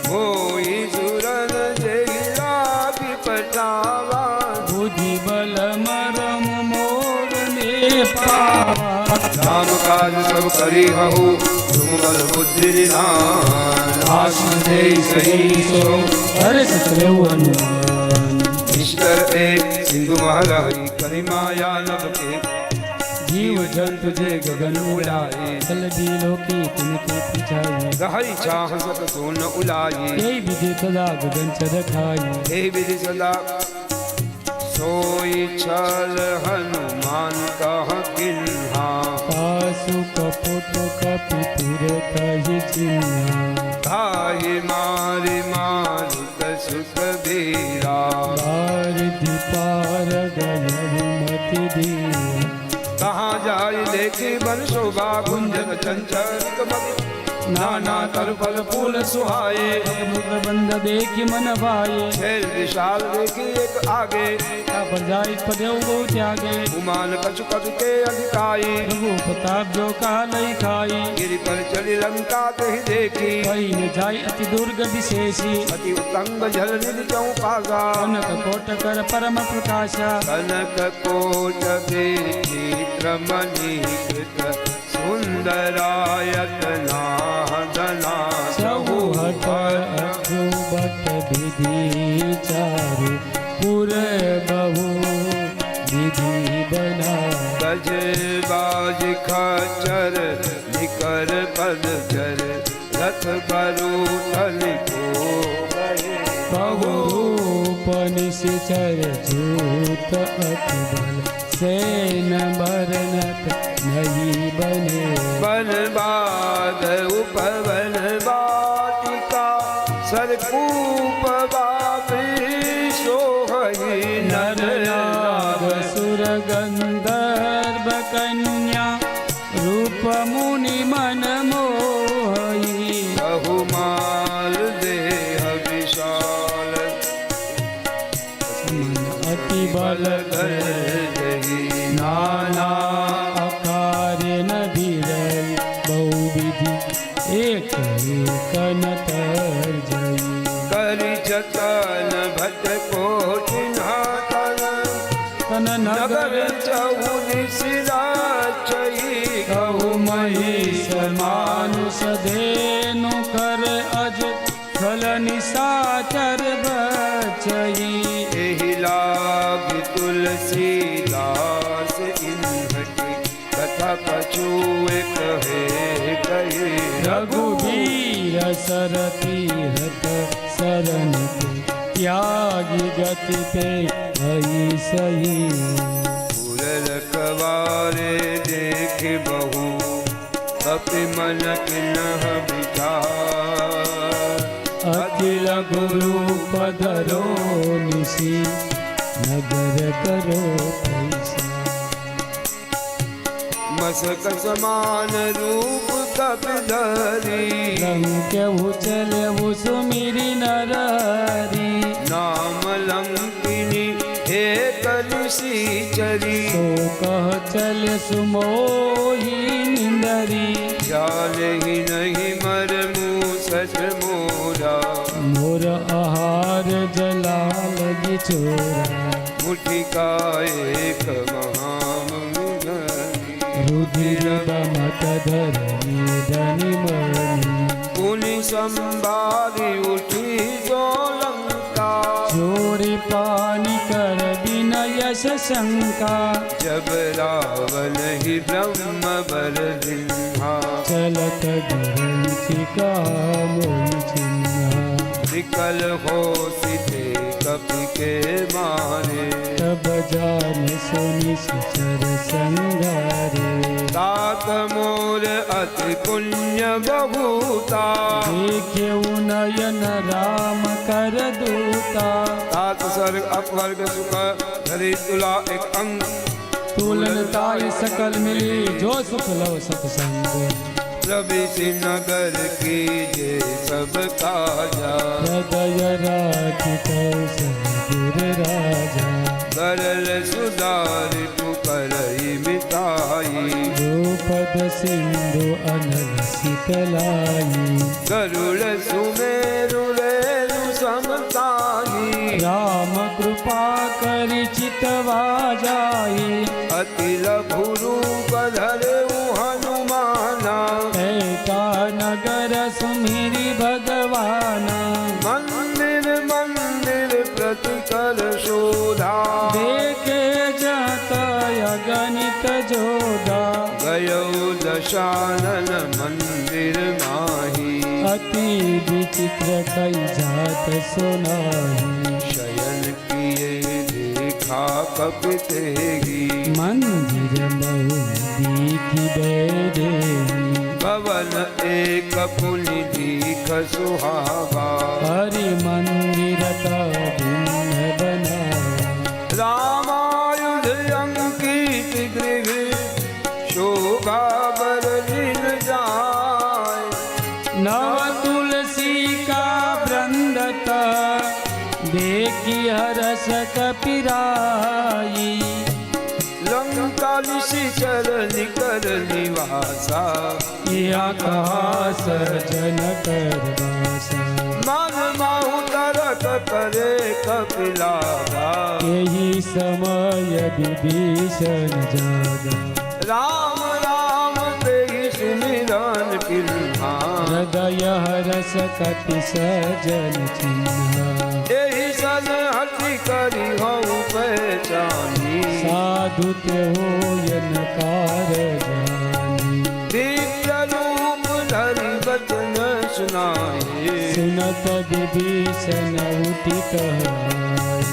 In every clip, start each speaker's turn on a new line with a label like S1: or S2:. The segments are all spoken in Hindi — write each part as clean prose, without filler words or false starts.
S1: મોઈ સુરન જેવી લાગી પટાવા
S2: બુદ્ધિ બલ મરમ મોર ને પાવા
S1: રામ કાજ સબ કરી હઉ तुम बल बुद्धि निधान आसन दे सही सो
S2: हरे सतले हनुमान
S1: ईश्वर एक सिंधु महाराई करी माया नभ के
S2: जीव जंतु जे गगन उड़ाए चल दिलो की तिनके पिछाए
S1: गहरी चाह सत सोन उलाई
S2: ये विधि सदा गगन चर खाई
S1: हे विधि सदा सोई छल हनुमान कह किन्हा
S2: कासु कपट कपितुर कहि चिन्हा
S1: धाहि मारि मारुत सुख बीरा
S2: पार दीपार गयरुमति दीरा
S1: कहाँ जाय लेखी बन शोभा गुंजन चंचल कमल नाना तर फल फूल सुहाए
S2: मुद्र बंद देखि मन भाए
S1: खेल विशाल देखी एक आगे
S2: पर जाय पदेव बहु त्यागे
S1: उमान कछु कछु के अधिकाई
S2: रघु प्रताप जो कालई खाई
S1: गिरि पर चली लंका कही देखी
S2: कही न जाय अति दुर्ग विशेषी
S1: अति उत्तंग जल निधि चौ पागा
S2: कनक कोट कर परम प्रकाशा
S1: कनक कोट विचित्र मणिकृत सुंदरायतना धना
S2: चौहट अठुबट विधि चारु पुर बहु विधि बना
S1: गज बाज खचर निकर पद जर रथ बरु थल को
S2: बहुरूप निशिचर जूत अकबल सेन बरनत नहीं बने
S1: वन बाध उपवन वाटिका सरकूप बापी सोहई
S2: नर नाग सुर गंधर्व कन्या रूप मुनि मन मोहई
S1: बहुमाल देह विशाल
S2: अति बल
S1: गई
S2: नाना अकार्य न धीरय बहुविधि एक कनतर जई
S1: करि जतन भट कोटिन्हा
S2: तन
S1: नगर
S2: नगर
S1: चौनिस राचई
S2: कहु महिष मानुष धेनु कर अज खल निशाचर बचई
S1: एहि लाग तुलसीदास इन्हटी कथा कछु एक है कहे
S2: रघुवीर सरती रत शरण के त्यागी गति पे भई सही
S1: पुरल कवारे देख बहु कपि मन किन्ह विचार
S2: अखिल गुरु पधरो निशी नगर करो पैसा
S1: मसक समान रूप कपिधरी
S2: रंग केहू चले सुमिरी नरहरी
S1: नाम लंकिनी एक निशीचरी
S2: तो कह चले सुमोही निंदरी
S1: जाल ही नहीं मर मूसठ मोरा
S2: मोर आहार जलाल बिचोरा
S1: मुठी का एक
S2: रुधिर दमक धरनी धनी मनी
S1: मुनि संभारी उठी जो लंका
S2: चोरी पानी कर बिना यश शंका
S1: जब रावण ही ब्रह्म बर दिन्हा
S2: चलत ग्रंथिका मोहि चिन्हा
S1: विकल हो सीते कपि के मारे
S2: तब जान सुनि सुचर संगारे
S1: तात मोर अति पुण्य बहुता
S2: देखेउ नयन राम कर दूता
S1: तात स्वर्ग अपवर्ग सुख धरि तुला एक अंग
S2: तुलन ताई सकल मिली जो सुख लव सत्संग
S1: प्रविशि नगर की जे सब काजा
S2: हृदय राखित सद्गुर राजा
S1: करल सुधार पुकरई मिताई
S2: द्रौपद सिंधु अनल सित शीतलाई
S1: गरुड़ सुमेरु रेणु समताई
S2: राम कृपा करी चितवा जाई
S1: अति लघु रूप धरे हनुमाना
S2: एका नगर सुमिरी भगवाना
S1: मंदिर मंदिर प्रति कर शोधा
S2: देखे जत अगणित जोदा
S1: गयो दशानन मंदिर माही
S2: अति विचित्र कई जात सुनाही
S1: शयन किए देखा कपितेगी
S2: मंदिर बहु दीखी बैठे
S1: भवन एक पुनि दीख सुहावा
S2: हरि मंदिर का भिन्न बना
S1: रामायुध अंकित गृह शोभा बर दिन जाय
S2: नव तुलसी का वृंदत देखी हरस कपिराई
S1: लंका निशिचर निकर निवासा
S2: आकाश जन करवासा
S1: मन माहु तरक करे कपिलागा
S2: यही समय विभीषण जागा
S1: राम राम तेहि सुमिरन किन्हा
S2: हृदय हरस कपि सजन चिन्हा
S1: एहि सन हठि करी हऊँ पहचानी
S2: साधु ते होयन कार जानी
S1: दिव्य रूप धरि बचन सुनाए
S2: सुनत विभीषण उठि कहलाई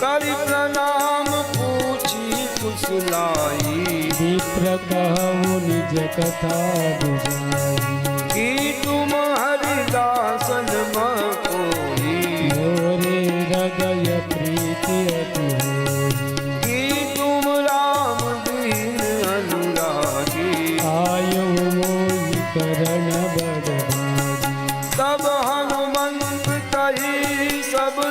S1: करि प्रणाम पूछी कुशलाई
S2: विप्र कहु निज कथा बुझाई
S1: कि तुम हरिदासन म कोई
S2: मोरे हृदय प्रीति अति होई
S1: कि तुम राम दीन अनुरागी
S2: आयो मोहि करण बड़भागी
S1: तब हनुमंत कही सब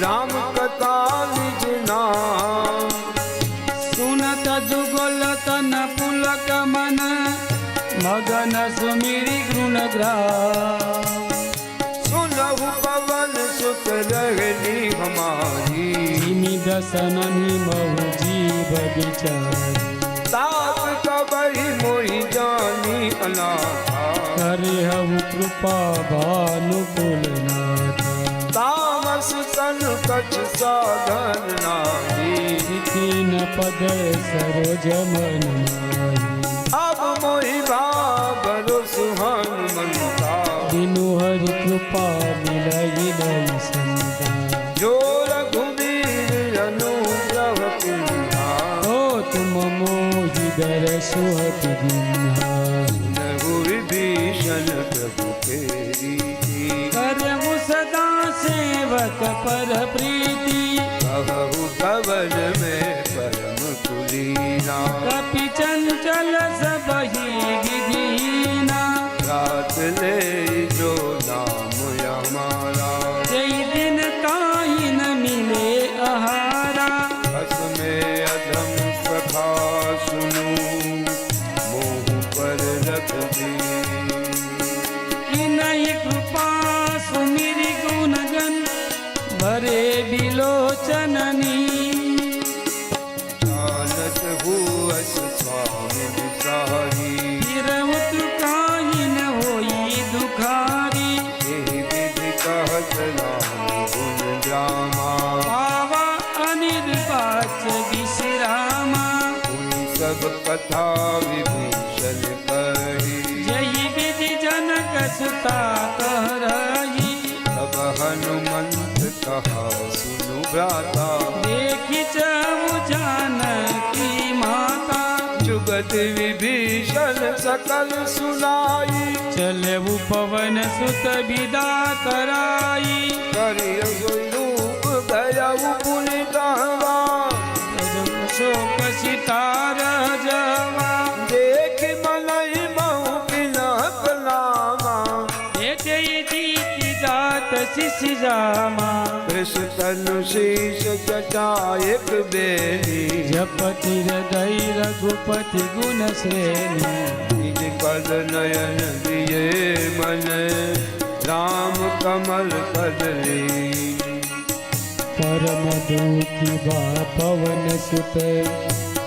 S1: राम कथा निज नाम
S2: सुनत जुगल तन पुलक मन मगन सुमिरि गुण ग्राम
S1: सुनहु पवन सुत रहनी हमारी
S2: जिमि दसननि महु जीव विचारी
S1: तात कबहि मोहि जानी अनाथा
S2: हरिहु कृपा भानुकुल नाथा
S1: तामस तन कछ साधन नाही
S2: दीन पद सरोज मन माही
S1: अब मोहि भागरो हनुमंता
S2: दिनु हरि कृपा मिलई लई संता
S1: जो रघुवीर अनुग्रह किन्हा
S2: ओ तुम मोहि दर सुहति दिन्हा
S1: नहु विभीषण प्रभु केरी
S2: करहु सदा सेवक पर प्रीति
S1: कहु कवन में परम कुलीना
S2: कपि चंचल सबहि विधीना
S1: रात ले जो नाम हमारा
S2: जय दिन काहि न मिले आहारा
S1: बस में अधम सखा सुनू मोह पर रख दी
S2: कि नहीं कृपा सुमिरि गुण गण भरे बिलोचननी
S1: जानत हुअस स्वामी विसारी
S2: फिरहुत काहि न होई दुखारी
S1: एहि विधि कहत राम गुण जामा
S2: पावा अनिर्वाच विश्रामा
S1: उन सब कथा विभीषण कही
S2: यही विधि जनक सुता कह रही
S1: तब हनुमंत कहा सुनु भ्राता
S2: देखी चहु जानकी माता
S1: जुगत विभीषण सकल सुनाई
S2: चलऊ पवन सुत विदा कराई
S1: करिय रूप गयऊ पुनि कहवा
S2: शोक सितार जवा
S1: देख मनहि महु बिलख नामा
S2: एते दीति दात શિશી જામા
S1: કૃષ્ણ શીશ જટા એક બેની
S2: જપતિ હૃદય રઘુપતિ ગુણ શ્રેણી
S1: નિજ પદ નયન દિયે મન રામ કમલ કદલી
S2: પરમ દુઃખી બા પવન સુત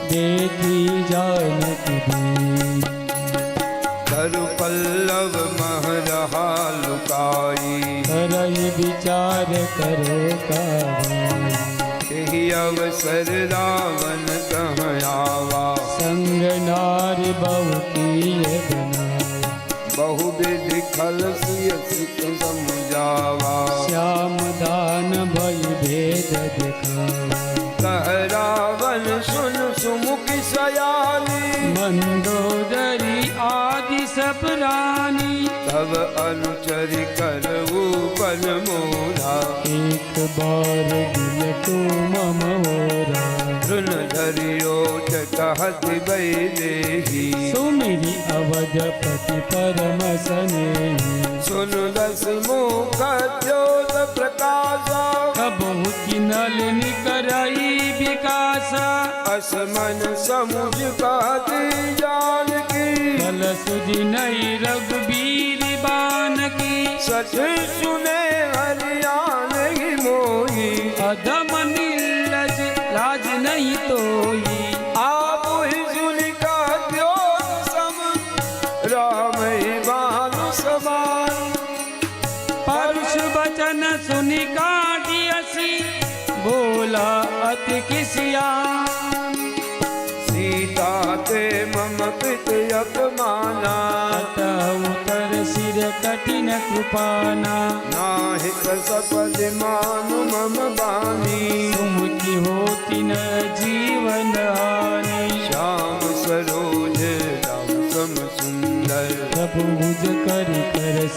S2: દેખી જાનકી દી
S1: તરુ પલ્લવ મહરહા લુકાઈ
S2: કરઈ વિચાર કરો કાવાઈ
S1: તેહી અવસર રાવણ કહ આવા
S2: સંગ નારી બહુ કિય બનાવા
S1: બહુવિધિ ખલ સુયસ સમજાવા
S2: શ્યામ દાન ભય ભેદ દેખાવા
S1: કહ રાવણ સુન સુમુખી સયાલી
S2: મંદોદરી આદિ સપરાની
S1: તવ અનુચરી કરવું પન મોરા
S2: એક બાર દિલ તું મમ હોરા
S1: ઋન ધર્યો કહતિ વૈદેહી
S2: સુમિરી અવધપતિ પરમ સનેહી
S1: સુન દસ મુખ જ્યોત પ્રકાશા
S2: કબહુ કિનલ નિકરાઈ વિકાસા
S1: અસમન સમુજ કહતી જાનકી
S2: કલ સુજી નહીં રઘુબીર બાન કી
S1: સચ સુને હરિયાને મોહી
S2: અધમ નિર્લજ લાજ નહીં તોઈ
S1: आप सुनि का सम राम बानु समान
S2: परुष वचन सुनि काटी असी बोला अति किसिया
S1: सीता ते मम पित अपमाना
S2: अत उतर सिर कठिन कृपाना
S1: नाहित सपद मानु मम बानी
S2: सुमुखी होती न जीवन हानि
S1: श्याम सरोज राम सम सुंदर
S2: प्रभु भुज कर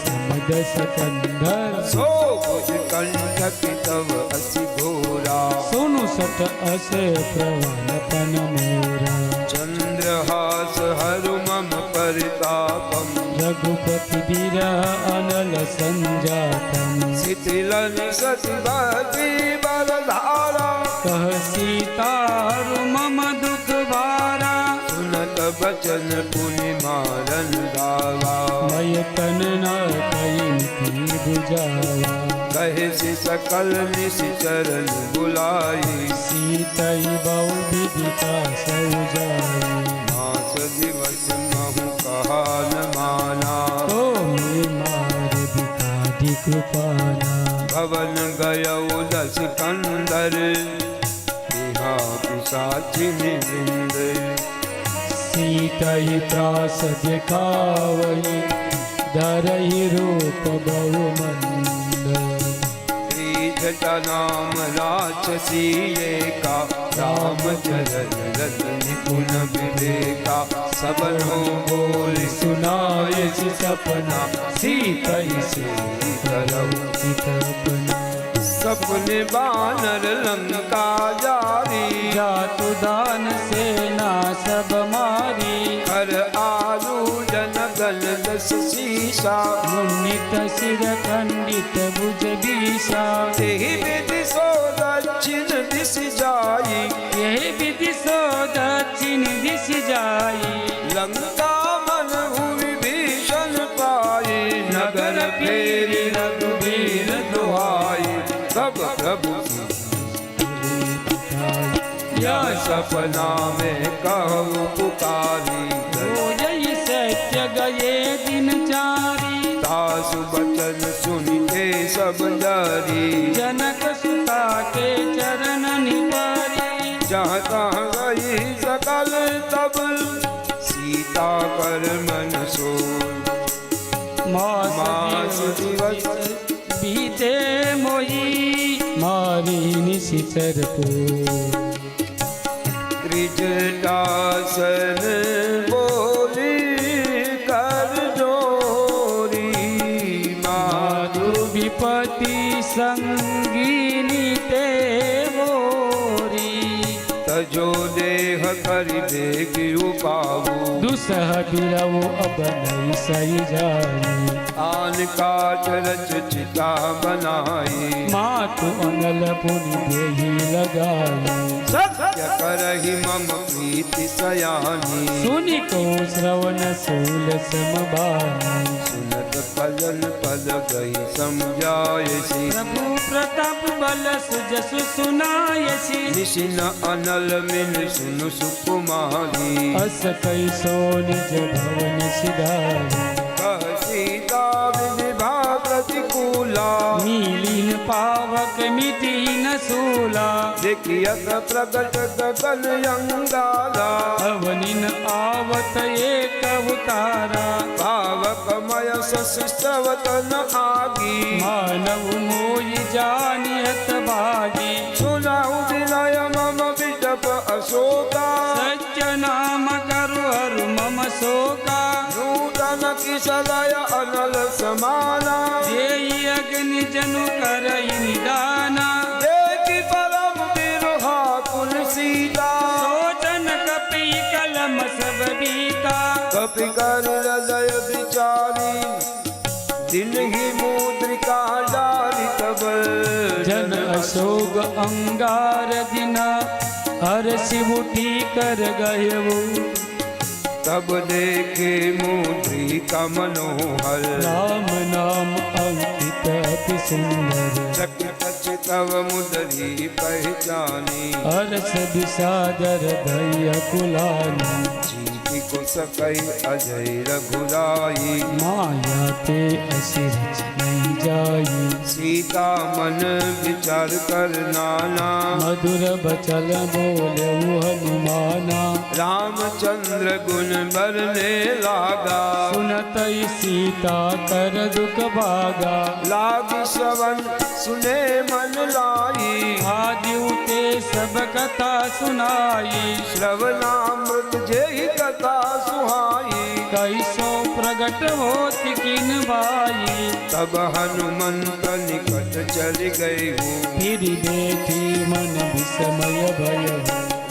S2: समद सकंदर
S1: सो भुज कंठ तव असि घोरा
S2: सोनु सत अस प्रवान पन मोरा
S1: चंद्रहास हरु मम परितापम
S2: रघुपति बिरह अनल संजातम
S1: शिथिलन सतिवती बलधारा
S2: कह सीतारु मम दुख भारा
S1: सुनत बचन पुनि मारन गावा
S2: मय तन न कहीं बुझाया
S1: कहे से सकल निश्चरण बुलाई
S2: सीतई बहु विदिता सौजाई
S1: मास दिवस महु कहान माना
S2: तो मैं मार दिखादी कृपाना
S1: भवन गयौ दस कंदर बिहा पिशाचिनि बिंद
S2: सीतई त्रास दिखावई धरई रूप बहु मंद
S1: जटा नाम राक्षसी का रामचरण रत्न निपुण विवेका सबनो बोल सुनाय सपना सीतई से करऊ
S2: चितपना
S1: सपने बानर लंका जारी
S2: जातु दान सेना सब मारी
S1: कर आलू जन गल दस शीशा
S2: मुन्नित सिर खंडित भुज बीसा
S1: तेहि विधि सो दक्षिण दिश जाई
S2: यही विधि सो दक्षिण दिश जाई
S1: लंका मन हुई भीषण पाई नगर फेरी रघुवीर दुहाई सब प्रभु या सपना में कहूँ पुकारी
S2: हो जय सत्य गए दिन चारी
S1: दासु बचन सुनते सब डरी
S2: जनक सुता के चरण निवारी
S1: जहाँ तहाँ गई सकल तब सीता कर मन सो मास दिवस
S2: बीते मोही मारी निशिचर को
S1: त्रिजटासन बोली कर जोरी माधु
S2: विपति संगीनी ते मोरी
S1: तजो देह देह करि बेगी उपाऊ
S2: दुसह बिरवो अब नहीं सही जाई
S1: आन काट रच चिता बनाई
S2: मातु अनल पुनि देहि लगाई
S1: सत्य करहि मम प्रीति सयानी
S2: सुनि को श्रवण सूल समबानी
S1: सुनत पलन पल गई समझायसी
S2: प्रभु प्रताप बल सुजसु सुनायसी
S1: निशिन अनल मिल सुनु सुकुमारी
S2: अस कैसो निज भवन सिधारी
S1: कह सीता विभा प्रतिकूला
S2: नीलीन पावक मिटी न सूला
S1: देखियत प्रगट गगन अंगारा
S2: अवनिन आवत एक अवतारा
S1: भावकमय सशिष्टवतन आगी
S2: मानव मोहि जानियत भागी
S1: सुनाऊ विनय मम विजप अशोका
S2: सत्य नाम करु हरु मम शोका
S1: नूतन किशलय अनल समाना
S2: देहि अग्नि जनु करहि निदाना
S1: देखि परम विरहा कुल सीता
S2: सोचन कपि कलम सब बीता
S1: कपि कर हृदय विचारी दिन ही मुद्रिका डाली तब
S2: जन अशोक अंगार दिना हर शिवुठी कर गयऊ
S1: तब देखे मुद्रिका मनोहर
S2: राम नाम अंकित अति सुंदर
S1: चकित चितव मुदरी पहचानी
S2: हर्ष विषादर धैर्य कुलानी
S1: जीति को सकई अजय रघुराई
S2: माया ते असिर नहीं जाई
S1: सीता मन विचार कर नाना
S2: मधुर बचल बोले हनुमाना
S1: रामचंद्र गुण बरने लागा
S2: सुनत सीता कर दुख भागा
S1: लाग श्रवण सुने मन लाई
S2: आदिउ ते सब कथा सुनाई
S1: श्रवणामृत जेहि कथा सुहाई
S2: कैसो प्रगट होति किन भाई
S1: तब हनुमंत निकट चल गए हूँ
S2: फिर देखी मन विस्मय भय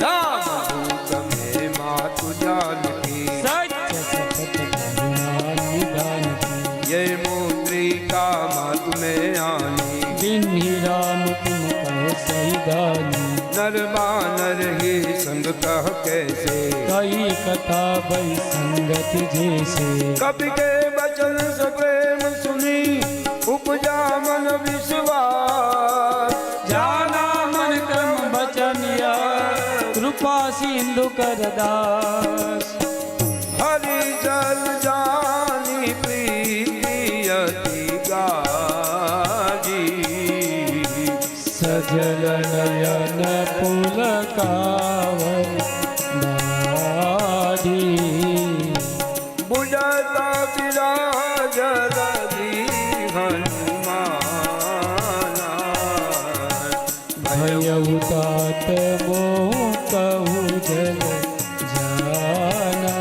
S1: राम दूत में मातु जानकी
S2: सत्य सपथ करुणा निदान की
S1: ये मुद्रिका मातु में आनी
S2: बिन्ही राम तुम कहो सही दानी
S1: नर बानर ही संग कह कैसे
S2: कई कथा बई संगत जैसे
S1: कपि के बचन से प्रेम सुनी उपजा मन विश्वास
S2: जाना मन क्रम बचनिया कृपा सिंधु कर दास
S1: हरि जल जानी प्रीति अति गाजी
S2: सजल नयन पुलकावल दाढ़ी
S1: बुझता विराज रवि हनुमाना
S2: भयउ तात मोह कहु जल जाना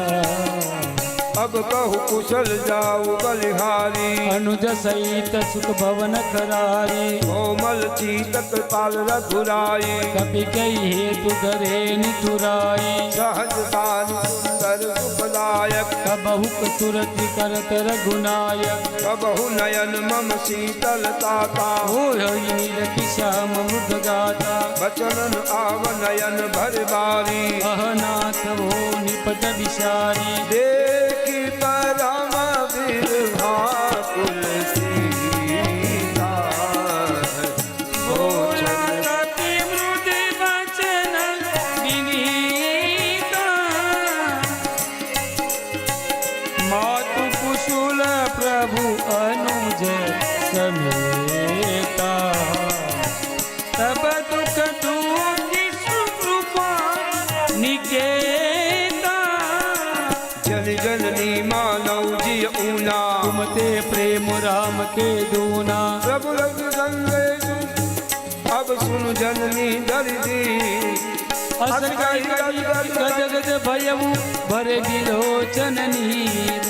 S1: अब कहु कुशल जाऊ बलिहारी
S2: अनुज सहित सुख भवन करारी
S1: कोमल चीतक पाल रघुराई
S2: कपि कई हेतु धरे निठुराई
S1: सहज सान सुंदर सुखदायक
S2: कबहुक तुरति करत रघुनायक
S1: कबहु नयन मम शीतलता
S2: नील श्याम मुद गाता
S1: बचनन आव नयन भर बारी
S2: अहनाथ वो निपट विचारी
S1: देखी परम विरहा कुल सीता
S2: बोला कपि मृदु वचन विनीता मातु कुशल प्रभु अनुज समेता तब दुख दुखी सुकृपा निकेता
S1: जन जननी मानव जिय ऊना
S2: तुमते प्रेम राम के दूना
S1: प्रभु रघु संदेशु अब सुन जननी दरिदी
S2: अस गजगज भयऊ भरे विलोचन नीर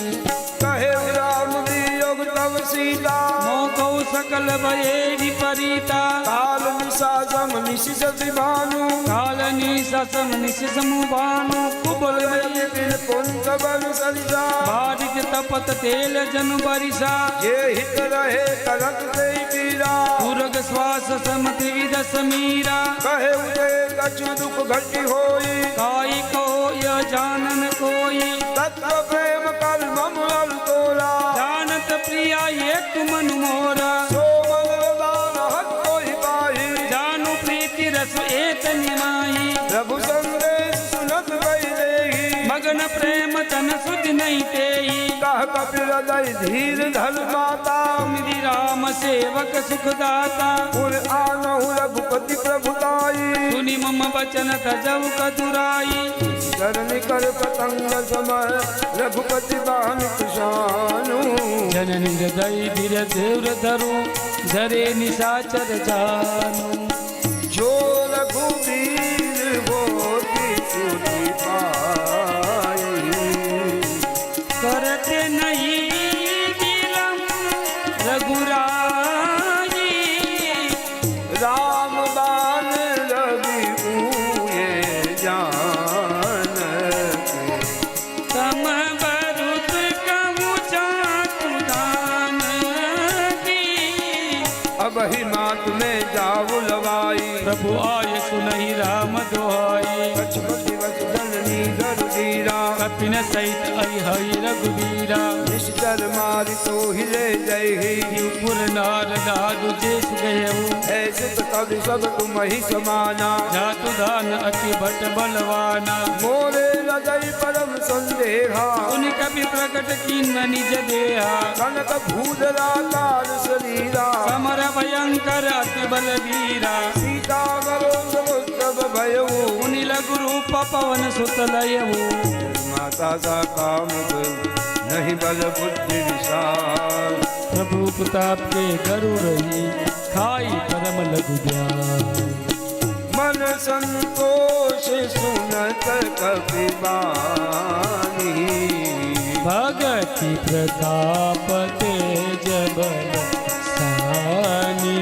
S1: कहे राम वियोग तब सीता
S2: मोकौ सकल भये विपरीता
S1: काल निशाचम निशिचति भानु
S2: कालनी ससम निशिसमुभानु कुबल भये
S1: बिन पुंत बन सरिसा
S2: बारिक तपत तेल जनु बरिसा
S1: ये हित रहे करत ते पीरा
S2: पुरग श्वास सम त्रिविध समीरा
S1: कहे उदय कछु दुख घटी होई
S2: काई को य जानन कोई
S1: तत्व प्रेम कर ममल तोरा
S2: जानत प्रिया एक मन मोरा
S1: सो मनोदान हत कोई पाही
S2: जानु प्रीति रस एक निमाही
S1: प्रभु संदेश सुनत गई देही
S2: मगन प्रेम तन सुध नहीं तेई
S1: कह कपिल हृदय धीर धर माता
S2: मिरि राम सेवक सुखदाता
S1: पुर आनहु रघुपति प्रभुताई
S2: सुनि मम बचन तजौ कतुराई
S1: चरण कर पतंग समय रघुपति बान कुशानु
S2: जननि हृदय धीर देवर धरु धरे निशाचर जानु
S1: जो रघुवीर होती सुधि पाई
S2: करते नहीं विलंब रघुराई
S1: राम बान रवि ऊये जान
S2: तम बरुत कहूँ चातु दान की
S1: अब ही मात में जाऊ लवाई
S2: प्रभु आय सुनहि राम दोहाई
S1: कछपति वच जननी गरुदीरा
S2: कपिन सहित अहि हरि रघुवीरा
S1: निश्चर मारि तो हिले जय
S2: पुर नार दादु जेस गयऊ
S1: ऐसे तो कवि सब तुम ही समाना
S2: जातु दान अति भट बलवाना
S1: मोरे हृदय परम संदेहा
S2: उन कवि प्रकट कीन निज देहा
S1: कनक भूधरा तार शरीरा
S2: समर भयंकर अति बलवीरा
S1: सीता मरो समुद्र भयो
S2: मुनि लघु रूप पवन सुत लयऊ
S1: माता सा काम नहीं बल बुद्धि विशाल
S2: प्रभु प्रताप के गरु रही खाई परम लघु ज्ञान
S1: मन संतोष सुनत कपि बानी
S2: भगति प्रताप तेज बल सानी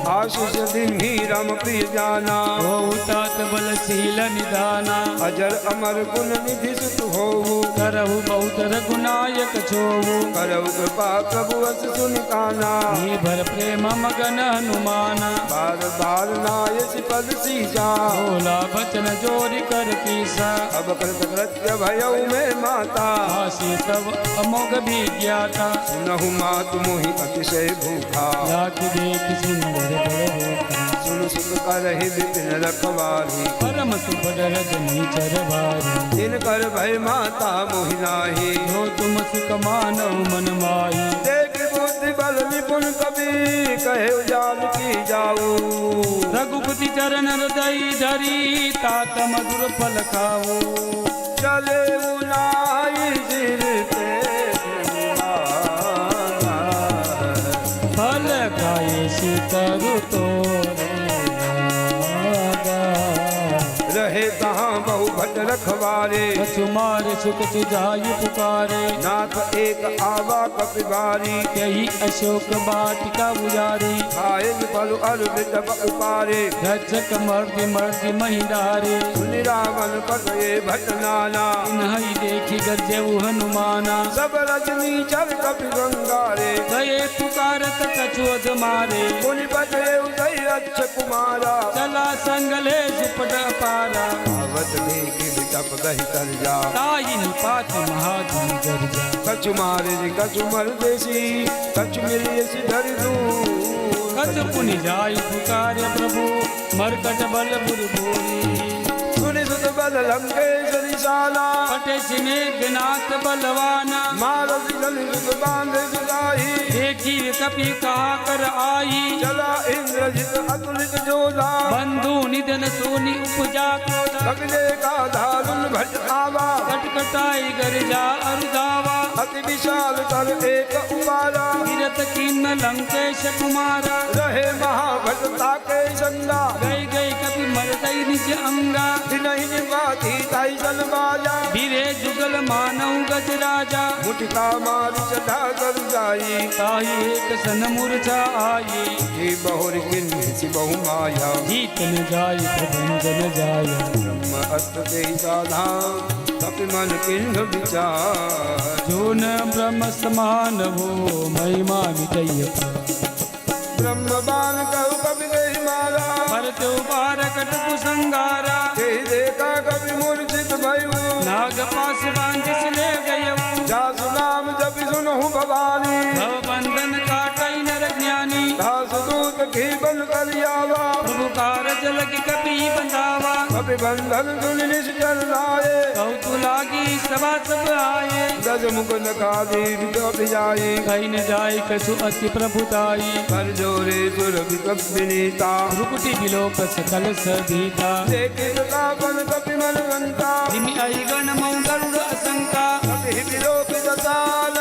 S1: आशीष दिन्ही राम प्रिय जाना
S2: हो तात बलशील निदाना
S1: अजर अमर गुण निधि सुत होवु
S2: करहु बहुत रघुनायक छोहु
S1: करहु कृपा प्रभु अस सुनिकाना
S2: हे भर प्रेम मगन हनुमाना
S1: बार बार नायस पद सीसा
S2: भोला बचन जोरि कर कीसा
S1: अब कृत कृत्य भयउ में माता
S2: आशी तब अमोघ भी ज्ञाता
S1: सुनहु मात मोहि अतिशय भूखा
S2: लाख देख सुंदर बड़ रूपा
S1: सुन सुख करहि विपिन रखवारी
S2: परम सुभद रजनी चरवारी
S1: दिन कर भय माता मोहि नाही
S2: जो तुम सुख मानव मन माही
S1: देख बुद्धि बल निपुण कवि कहे जान की जाऊ
S2: रघुपति चरण हृदय धरी तात मधुर फल खाओ
S1: चले उनाई सिर पे
S2: फल खाए सीतरु तोरे
S1: रहे तहाँ बहु भट रखवारे
S2: सुमार सुख सुजाई पुकारे
S1: नाथ एक आवा कपिबारी
S2: यही अशोक बाटिका उजारी
S1: खाए फल अर विटप उपारे
S2: रक्षक मर्दि मर्दि महिरारे
S1: सुनि रावण पतये भट नाना
S2: इन्हई देखी गरजेऊ हनुमाना
S1: सब रजनी चल कपि गंगारे
S2: गए पुकारत कछुअध मारे
S1: मुनि पतये उदय अक्ष कुमारा
S2: चला संगले सुपट पारा
S1: आवत देखि विटप गहि कर जा
S2: ताई निपात महाधन गर्जा
S1: कछु मारे जी कछु मर देसी कछु मिलिए सिधर दूर
S2: कछ पुनि जाय पुकार्य प्रभु मरकट बल बुर भूरी
S1: सुनि सुत बल लंकेश्वरी शाला
S2: पटे सिमेघनाथ बलवाना
S1: मारस जल सुत बांधे जुदाई
S2: देखी कपि कहा कर आई
S1: चला इंद्रजित अतुलित जोधा
S2: बंधु निधन सोनी उपजा क्रोधा
S1: अगले का धारुन भट आवा
S2: कटकटाई गर्जा अरुदावा
S1: अति विशाल कर एक उबारा
S2: गिरत किन्न लंकेश कुमारा
S1: रहे महाभ घटता के संगा
S2: गई गई कभी मर गई निज अंगा
S1: नहीं निभाती ताई जल बाजा
S2: धीरे जुगल मानव गज राजा
S1: मुठका मार चढ़ा कर जाई
S2: ताही एक सन मूर्छा आई
S1: ये बहुर किन्सी बहु माया
S2: जीत न जाय प्रबंध न जाय
S1: ब्रह्म अस्त्र के साधा कपि मन किन्ह विचार
S2: जो न ब्रह्म समान हो महिमा मिटय
S1: ब्रह्म बाण कहु कवि गई मारा
S2: पर तो बार कट कुसंगारा
S1: ते देखा कवि मूर्छित भयु
S2: नाग पास बांध ले गयो
S1: जासु नाम जपि सुनहु भवानी
S2: भव बंधन काटई नर ज्ञानी
S1: दास दूत की बन कर आवा
S2: प्रभु कारज लगी कपि बंधावा
S1: कपि बंधन सुन निश्चल लाए
S2: कौतु लागी सभा सब आए
S1: दज मुख नकादी विकप जाए
S2: कहीं न जाय कसु अति प्रभुताई
S1: कर जोरे सुर विकप विनीता
S2: रुकुटी बिलोक सकल सदीता
S1: लेकिन कापन कपि मन वंता
S2: जिमि आई गण मौ गरुड़ असंका
S1: कपि विलोक दसाल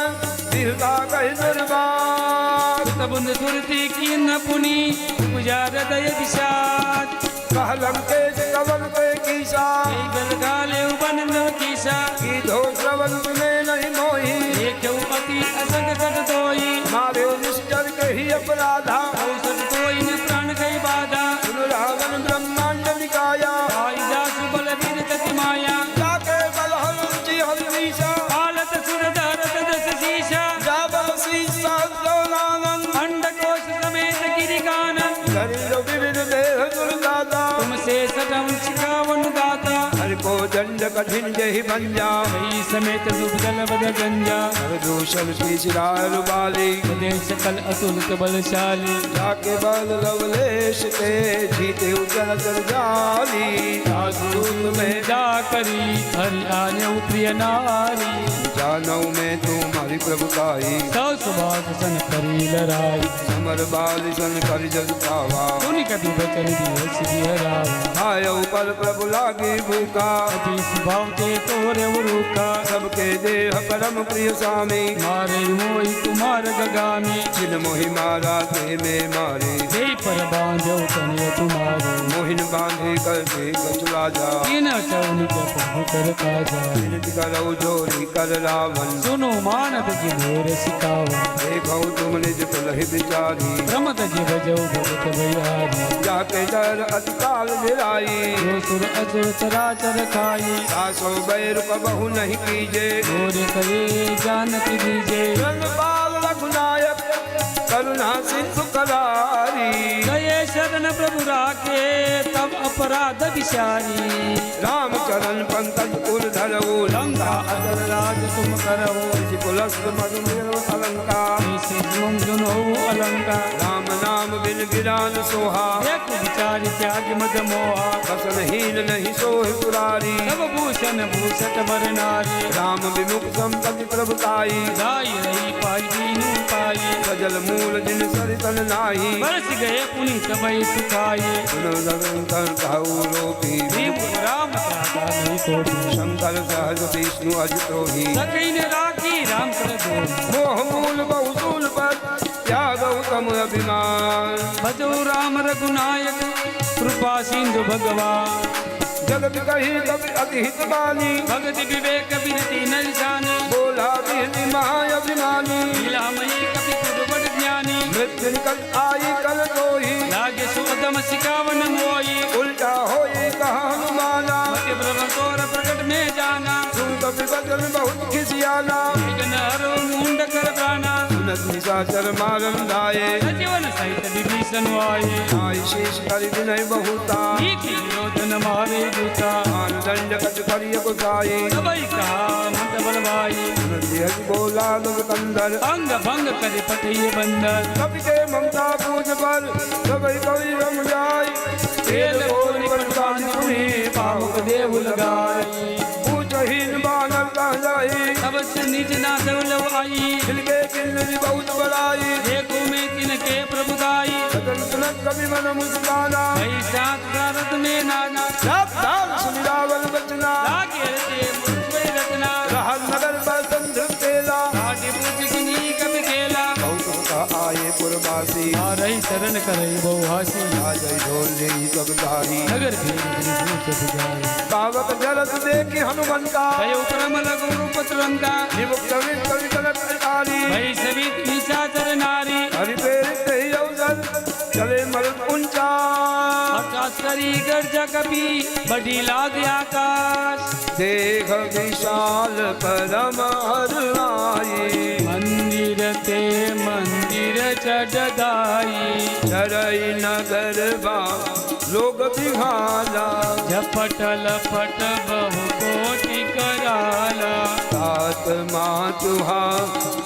S1: दिहता कहि दरबार
S2: तबुन सुरती की न पुनी पूजा हृदय विषाद
S1: कहलम के कवन के कीसा
S2: गल गाले बन न कीसा
S1: की धो श्रवण सुने नहीं मोही
S2: देखो अति असंग कट दोई
S1: मारे निश्चर के ही अपराधा
S2: औसत कोई न प्राण गई बाधा
S1: सुन रावण ब्रह्मांड निकाया
S2: आई जासु बल वीर तति माया
S1: जाके बल हलुची हलमीशा
S2: हालत सुर धरत दस शीशा
S1: जाबल शीशा दोनानन
S2: अंड कोश समेत गिरि कानन
S1: शरीर विविध देह दुर्दाता
S2: तुमसे सदम छिकावन दाता
S1: हर को दंड कठिन जहि बंजा
S2: कई समेत दुर्गल बद गंजा
S1: दूषण की शिरार बाली
S2: देश कल अतुलित बलशाली
S1: जाके बल लवलेश के जीते उजल जल जाली
S2: साधुत में जा करी हरि आने प्रिय नारी
S1: जानऊ में तुम्हारी प्रभुताई
S2: सौ सुभाग सन करी लड़ाई
S1: समर बाल सन कर जल पावा
S2: सुनि कभी बचन दिए सिद्धि हरावा
S1: आयो पर प्रभु लागी भूखा
S2: अति स्वभाव ते तोरे उरुका
S1: सबके देह परम प्रिय स्वामी
S2: मारे मोहि कुमार गगामी
S1: जिन मोहि मारा ते में मारे
S2: दे पर बांधो तनिय तुम्हारे
S1: मोहिन बांधे करके कचुरा जा
S2: तीन चौनि के प्रभु कर काजा
S1: विनती करो जोरी कर रावण
S2: सुनो मानत जी मोर सिकावा
S1: देखो तुम निज कुलहि विचारी
S2: प्रमत जी भजो भगत भैयारी
S1: जाके डर अतिकाल निराई
S2: जो सुर असुर चराचर खाई
S1: सासो बैर बहु नहीं कीजे
S2: मोरे करे जानक दीजे
S1: बाल रघुनायक करुणा सिंधु करारी
S2: गए शरण प्रभु राखे तब अपराध विचारी
S1: राम चरण पंकज कुल धरऊ
S2: लंका अगर राज तुम करो
S1: पुलस्त मधुमेर अलंका
S2: ऐसे तुम जुनो अलंका
S1: राम नाम बिन गिरान सोहा
S2: एक विचार त्याग मद मोहा
S1: बसनहीन नहीं सोहि पुरारी
S2: सब भूषण भूषट वर नारी
S1: राम विमुख संपत्ति प्रभुताई
S2: जाई रही पाई दीनु पाई
S1: सजल मूल जिन सरितन नाही
S2: बरस गए पुनीत भई सुखाए
S1: सुनो रघुकर कहु रोपी
S2: भीम राम त्यागा नहीं कोटी
S1: शंकर सहज विष्णु अजतोही
S2: सकई ने राखी राम कर दो
S1: मोह मूल बहुसूल पर त्याग उत्तम अभिमान
S2: भजो राम रघुनायक कृपा सिंधु भगवान
S1: जगत कही कवि अतिहित बानी
S2: भगति विवेक विरति नरसानी
S1: बोला बिहति महाअभिमानी
S2: लीलामयी कपि कुर्बन ज्ञानी
S1: मृत्यु निकल आई कल कोई
S2: लागे सुअदम सिकावन मोई
S1: उल्टा होई कहा हनुमाना
S2: मति ब्रह्म तोर प्रकट में जाना
S1: सुन कवि बदन बहुत खिसियाना
S2: विघ्न हरो मुंड कर प्राणा
S1: सुनत निशाचर मारम लाए
S2: सजीवन सहित विभीषण आए
S1: आई शेष करि विनय बहुता
S2: नीति विरोधन मारे दूता
S1: मान दंड कच करिय गुसाई
S2: सबई कहा मत बलवाई
S1: हरि बोला दुख कंदर
S2: अंग भंग करे पठिए बंदर
S1: कवि के ममता पूज पर सबई कवि रम जाय
S2: तेल बोल पर सुनी पावक देव लगाई
S1: पूजहीन बानर कह जाई
S2: सबसे निज ना दौलव आई
S1: दिलके किन्नरी बहुत बड़ाई
S2: देखो में तिनके प्रभुदाई
S1: सदन सुनत कवि मन मुस्काना
S2: भई सात भारत में नाना
S1: सावधान सुनि रावण बचना
S2: लागे रचे मुझ रचना
S1: रहल नगर पर संध तेला
S2: आगे पूछ किनी कभी खेला
S1: बहुत का आए पुरवासी
S2: रही शरण नंदन करई बहु हासी
S1: जय ढोल सब तारी
S2: नगर
S1: पावक जलत देखी हनुमंता
S2: भय उपरम लघु रूप तुरंता
S1: निमुक्त कवि कनक तारी
S2: भय सभी निशाचर नारी
S1: हरि प्रेरित ही अवसर चले मल ऊंचा
S2: आकाश करी गर्ज कपी बड़ी लाग आकाश
S1: देख विशाल परम हरनाई
S2: मंदिर ते मंदिर चढ़ाई
S1: चरई नगर बा लोग बिहारा
S2: झपट लपट बहु कोटि कराला
S1: तात मातुहा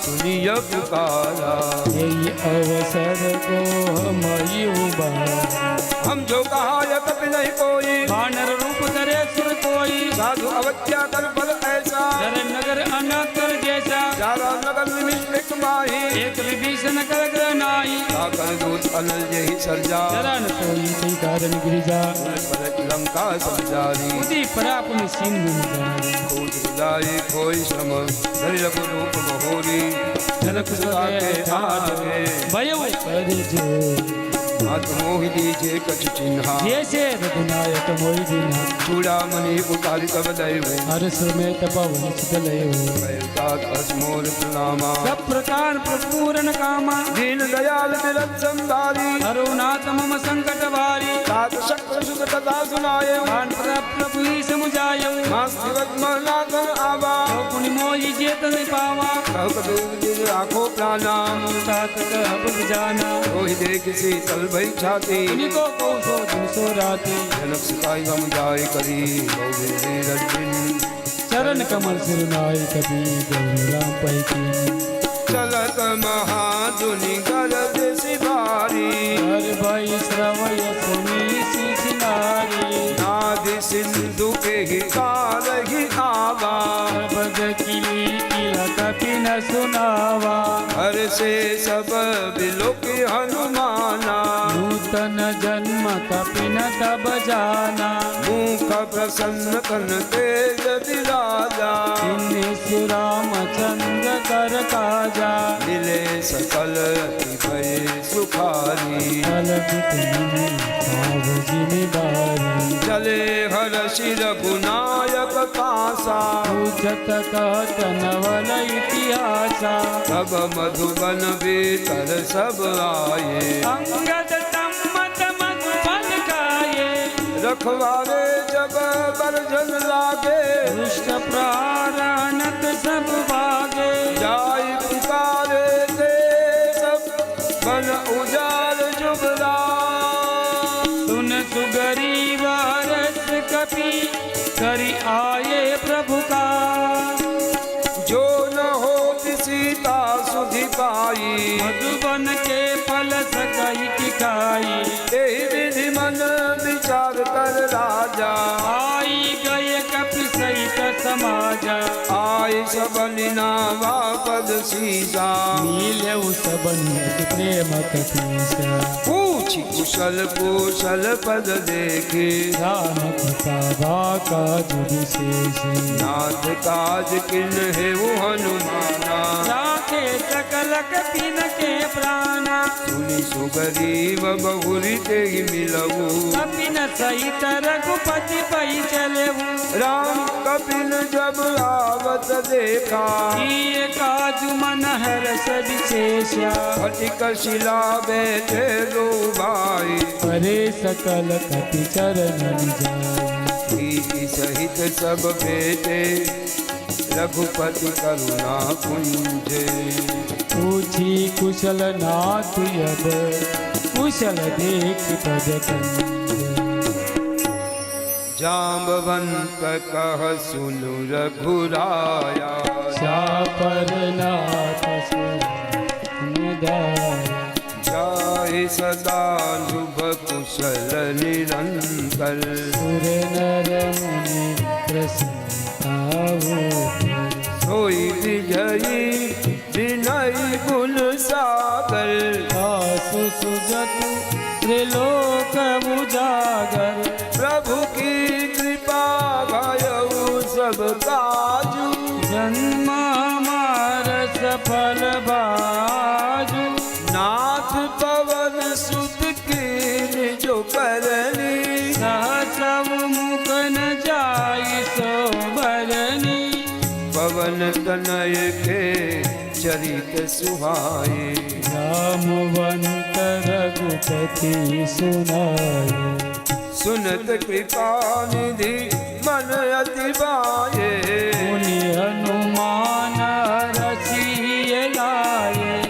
S1: सुनिय पुकारा
S2: यही अवसर को मई उबारा
S1: हम जो कहा यत नहीं कोई
S2: वानर रूप धरे सुर कोई
S1: साधु अवत्या कर बल ऐसा
S2: धर नगर अनकर जैसा
S1: चारा नगर निमिष एक माही
S2: एक विभीषण कर ग्रह नाई
S1: साकर दूत अनल यही सर्जा
S2: चरण सोई कई कारण गिरिजा
S1: पर लंका समझारी
S2: उदी परापुन सिंधु निजारी
S1: खोज बुलाई कोई श्रम धरि रघु रूप बहोरी जनक सुता के आगे
S2: भयो कर जो
S1: हाथ मोहि दीजे कछु चिन्हा
S2: जैसे रघुनायक मोहि दीना
S1: चूड़ामणि उतारि तब दैव
S2: हर्ष में तपवन चितलयो
S1: तात असमोर प्रणामा
S2: सब प्रकार प्रपूर्ण कामा
S1: दीन दयाल दिलत संदारी
S2: अरुणाथ मम संकट वारी
S1: तात शक्र सुख कथा सुनाए
S2: कान प्रभु ही समुझायो
S1: मास दिवस महनाथ आवा
S2: पुनि मोहि जेत नहीं पावा
S1: कहक दूर आखो प्राणा
S2: तात कह जाना
S1: रोहि देख शीतल भई छाती
S2: इनको को सो दिन सो राती
S1: जनक सिपाही हम जाय करी बहु रजबिन
S2: चरण कमल सिरनाई कभी गौराम पैकी
S1: चलत महादुनि गरज सिबारी
S2: हर भाई श्रवय सुनी सिनारी
S1: नादि सिंधु के ही काल ही आवा
S2: बद किली किला कपि न सुनावा
S1: हर से सब बिलोक हनुमाना
S2: नूतन जन्म कपि न तब जाना
S1: मुख प्रसन्न कन तेज दिलाजा
S2: श्री रामचंद्र कर काजा
S1: मिले सकल भय सुखारी
S2: फल जिनि बारी
S1: चले हर शिर गुनायक कासा
S2: पूजत कहत नवल इतिहासा
S1: सब मधुबन भीतर सब आए
S2: अंगद सम्मत मधुबन गाये
S1: रखवारे जब बरजन लागे
S2: दुष्ट प्रारणत सब भागे
S1: जाय पुकारे दे सब बन उजाल जुबला
S2: सुन सुगरी वारस कपि करी आये प्रभु का
S1: जो न हो सीता सुधि पाई
S2: मधुबन के फल सकई टिकाई
S1: एहि विधि मन विचार कर राजा
S2: आई गए कपि सहित समाजा
S1: आय सबनि नावा पद सीसा
S2: मिलऊ सबनियत प्रेम कपीसा
S1: पूछ कुशल कुशल पद देखे
S2: जानक साबा का विशेषी
S1: नाथ काज किन है वो हनुमाना
S2: राखे सकल कपिन के प्राणा
S1: सुनि सुगरीव बहुरी ते मिलऊ
S2: कपिन सहित रघुपति पै चलेऊ
S1: राम कपिल जब आवत देखा
S2: किए काजु मन हर्ष विशेषा
S1: फटिक शिला बैठे दो भाई
S2: परे सकल कपि चरण जाय
S1: प्रीति सहित सब बेटे रघुपति करुणा कुंजे
S2: पूछी कुशल नाथ यद कुशल देख पद कंज
S1: जाम्बवंत कह सुनु रघुराया
S2: शापर नाथ निदाया
S1: जाय सदा शुभ कुशल निरंतर
S2: सुर नर मुनि प्रसन्न
S1: सोई विजयी विनय गुण सागर
S2: आसु सुजत त्रिलोक उजागर
S1: प्रभु की कृपा भयउ सब काजू
S2: जन्म हमार सफल बाजू
S1: नाथ पवन सुत जो करनी
S2: सहसव मुख न जाई सो भरनी
S1: पवन तनय के चरित सुहाए
S2: रामवंत रघुपति सुनाए
S1: सुनत कृपा निधि मन अति बाये
S2: मुनि हनुमान रसिए लाए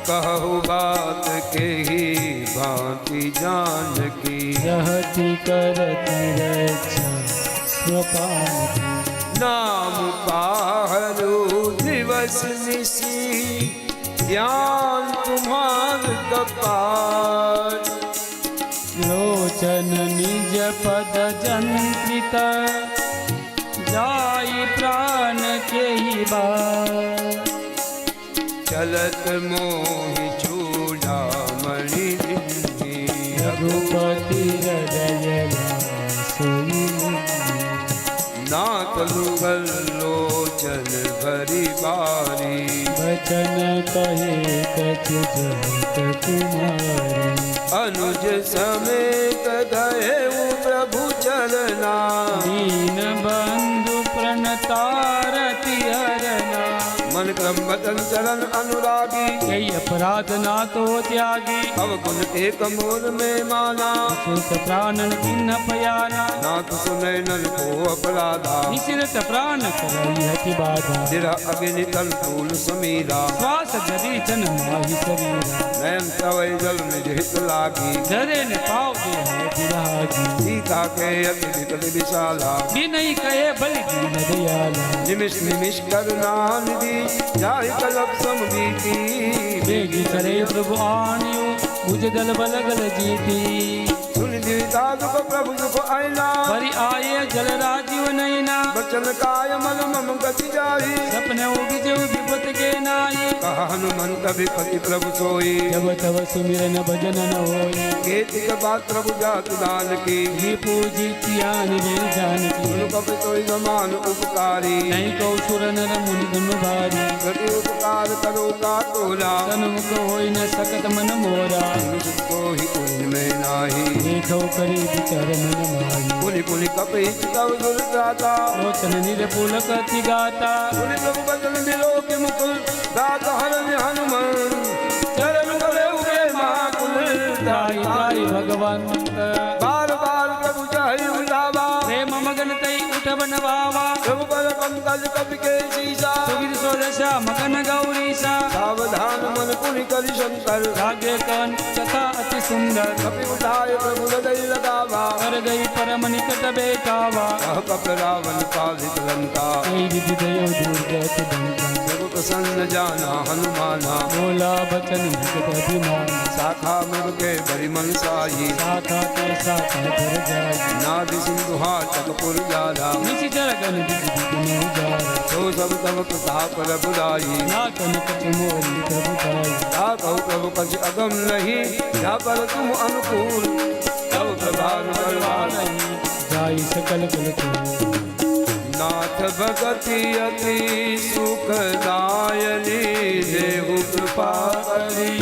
S1: कहु बात के ही भांति जानकी
S2: रहति करति रक्षा स्वपान की
S1: नाम पाहरो दिवस निशी ज्ञान तुम्हार कपार
S2: लोचन निज पद जंत्रित जाई प्राण के ही बार
S1: चलत मोहि चूड़ामणि बिंदी
S2: रघुपति हृदय सोई
S1: नाथ लुगल लोचन भरी बारी
S2: वचन कहे कछु जगत कुमारी
S1: अनुज समेत गए प्रभु चरना
S2: दीन बंधु प्रणतारति हरना
S1: मन क्रम बचन चरण अनुरागी
S2: कई अपराध ना तो त्यागी
S1: अवगुण एक मोर में माना
S2: सुत प्राणन किन्न पयाना
S1: नाथ सुने नर को अपराधा
S2: निशिरत प्राण करई हति बाधा
S1: जिरा अग्नि तल फूल समीरा
S2: श्वास जरी जन माहि शरीरा
S1: नयन तवै जल निज हित लागी
S2: जरे ने पाव दे है विरागी
S1: सीता के अति विकट विशाला
S2: बिनई कहे बलि दीन दयाला
S1: निमिष निमिष करुणा निधि जाहि कलप समबीती
S2: बेगी करे प्रभु आनियो बुझ दल बल गल जीती
S1: सुन दिविता दुख प्रभु दुख आयना
S2: बरि आये जल राजीव नैना
S1: बचन काय मन मम गति जाहि
S2: सपने उगिजे विपत के नाई
S1: कहा हनुमंत विपति प्रभु सोई
S2: जब तब सुमिरन भजन न होई
S1: केतिक बात प्रभु जात दान की
S2: ही पूजी तियान रे जानकी
S1: सुन कपि तोय समान उपकारी
S2: नहीं कौ सुर नर मुनि गुण भारी
S1: प्रति उपकार करो का तोला
S2: सन्मुख होई न सकत मन मोरा
S1: को ही उनमें नाही
S2: देखो करे विचार मन माही
S1: पुनि पुनि कपि तव दुर्दाता
S2: लोचन निरपुल कति गाता
S1: पुनि प्रभु बचन बिलो के मुकुल दात हरण हनुमान चरण गले उगे माकुल
S2: ताई ताई भगवंत
S1: बार बार प्रभु चाहि उठावा
S2: प्रेम मगन तई उठ बनवावा
S1: प्रभु पर पंकज कपि के शीशा
S2: सुगिर सोदशा मगन गौरीशा
S1: सावधान मन पुनि करि शंकर
S2: भाग्य कवन कथा अति सुंदर
S1: कपि उठाय प्रभु हृदय लगावा
S2: कर गई परम निकट बेटावा
S1: कह कप रावण पालित लंका
S2: कई विधि दयो दुर्गत दंता
S1: प्रभु प्रसन्न जाना हनुमाना
S2: बोला बचन भगत अभिमान
S1: शाखा मृग के बरि मन साई
S2: शाखा के शाखा धर जाय
S1: नादि सिंधु चकपुर जाला
S2: निशिचर गण विधि विघ्न उजाय
S1: तो सब तब प्रताप रघुराई
S2: ना कनक मोरी प्रभु पाई
S1: जा कहु प्रभु कछ अगम नहीं जा पर तुम अनुकूल तब प्रभाव करवाई
S2: जाई सकल कल को
S1: नाथ भगति अति सुखदायनी देहु कृपा करी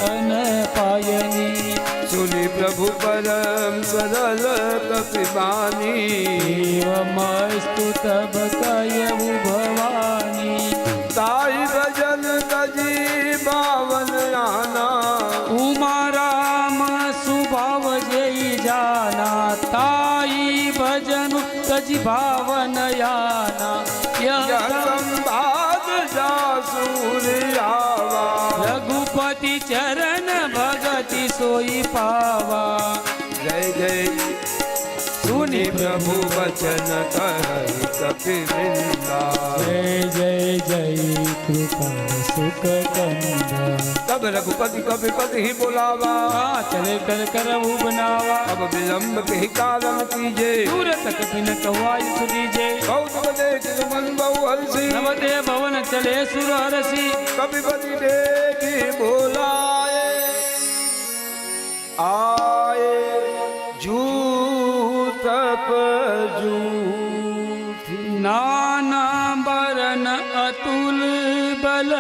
S2: अन पायनी
S1: सुनि प्रभु परम सरल कपिबानी
S2: एवमस्तु तब कयऊ भवानी
S1: ताई भजन तजी बावन आना
S2: उमा राम सुभाव जय जाना ताई भजन तज भावन याना
S1: यह संवाद जासूरियावा
S2: रघुपति चरण भगति सोई पावा
S1: जय जय सुनि प्रभु वचन कहहि कपिवृंदा
S2: जय जय जय कृपा सुख कंदा
S1: तब रघुपति कपिपति ही बुलावा
S2: चले कर करऊ बनावा
S1: अब विलंब के कारण कीजे
S2: दूर तक बिन कवाई सुदीजे
S1: कौतुक देख मन बहु हर्षि
S2: नवदे भवन चले सुर हरसी
S1: कपिपति देखी बोलाए आए जूतप जूथी
S2: नाना बरन अतुल बल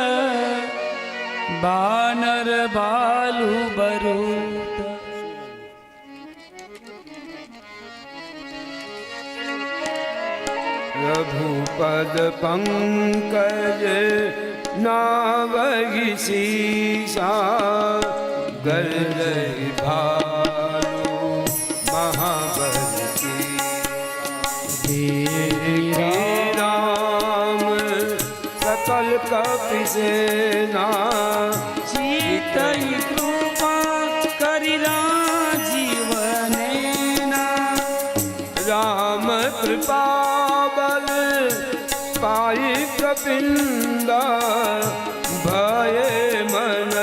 S2: बानर बालू बरूत
S1: प्रभु पद पंकज नावहि सीसा गर्जहि भालु महाबल की राम सकल कपि सेना
S2: सीतई कृपा करिरा जीवनेना
S1: राम कृपा बल पाई कपिंदा भये मन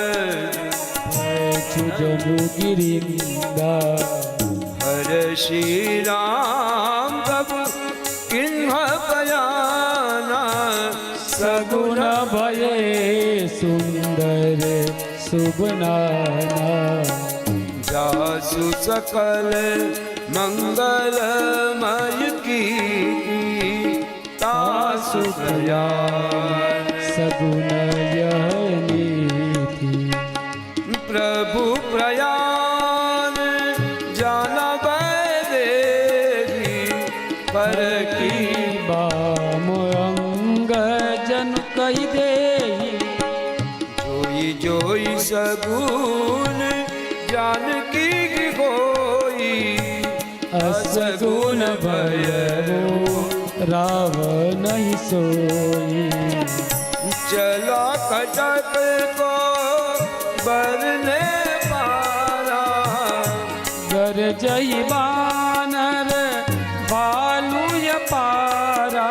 S2: जनु गिरिंदा
S1: हर श्री राम प्रभु किन्ह बयाना
S2: सगुण भये सुंदर सुबनाना
S1: जासु सकल मंगलमय की तासु प्रयान
S2: सगुण यह नीति
S1: प्रभु प्रयान जाना देवी पर की
S2: बाम अंग जन कही दे
S1: जोई जोई सगुन जानकी होई
S2: असगुण भय राव नहीं सोई
S1: चला कटक को बरने पारा
S2: गर जई बानर भालू य पारा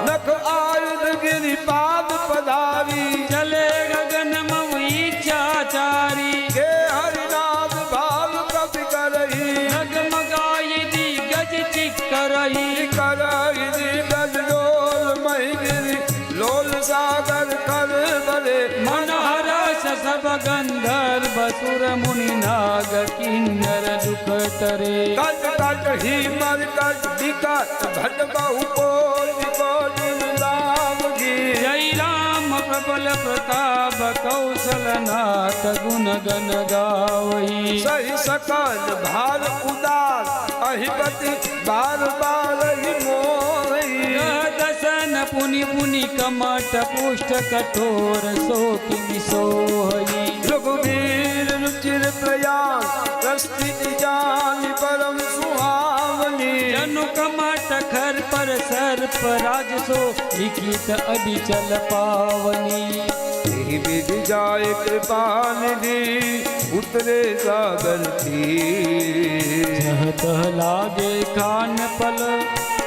S1: नख आयुध गिरि पाद पधारी
S2: चले गगन मई चाचारी
S1: के हरिनाथ भाल कपि करही
S2: नगमगाई दी गज चिकरही
S1: करही गज लोल मही गिरि लोल सागर कर बले
S2: मन हरस सब गंधर्व सुर मुनि नाग किन्नर दुख तरे
S1: कट कट ही मर कट विकट घट बहु कोटि कोटि राम की
S2: जय राम प्रबल प्रताप कौशल नाथ गुण गण गावई
S1: सही सकल भार उदार अहिपति बार बार ही मोही
S2: दसन पुनि पुनि कमट पुष्ट कठोर सोकि सोहई
S1: रघुवीर रुचिर प्रयास प्रस्थिति जान परम सुहावनी
S2: जनु कमट खर पर सर्प राजसो लिखित अभिचल पावनी
S1: विधि जाय कृपा निधि उतरे सागर
S2: जह तह लागे खान पल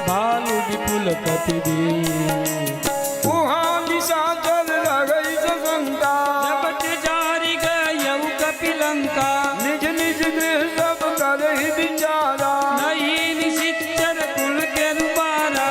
S2: भालु विपुल कपि दी
S1: वहाँ निशाचर लगई सशंका
S2: जपट जारी गयौ कपिलंका
S1: निज निज गृह सब करहि विचारा
S2: नहीं निशिचर कुल के रुबारा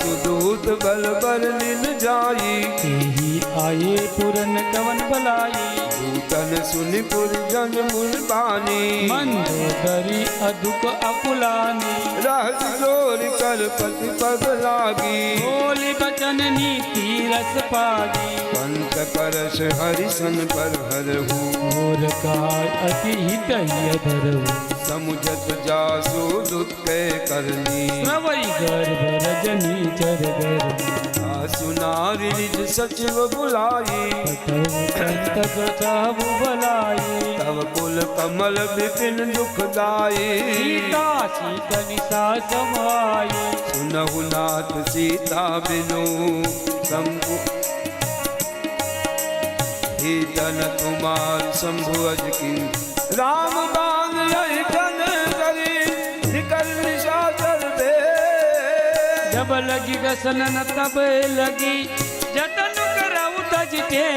S1: सुदूत बल बर लीन जाई
S2: ही आये पुरन कवन भलाई
S1: दूतन सुनि पुरजन मुल बानी
S2: मंदोदरी अदुक अकुलानी
S1: रहस जोर कर पति पग लागी
S2: बोली बचन नीति रस पागी
S1: पंत करस हरिसन पर हरहु
S2: मोर काय अति हित धरऊ
S1: समुझत जासु दुत के करनी
S2: प्रवई गर्भ रजनी चर गर्भ
S1: आसु नारी निज सचिव बुलाई
S2: तक चाहु भलाई
S1: तव कुल कमल विपिन दुखदाई
S2: सीता शीतनिशा समाई
S1: सुनहु नाथ सीता बिनु शंभु ही तन कुमार शंभु अज की राम बाण यही कन करी निकल निशाचर दे
S2: जब लगी गसन न तब लगी जतन करऊ तज के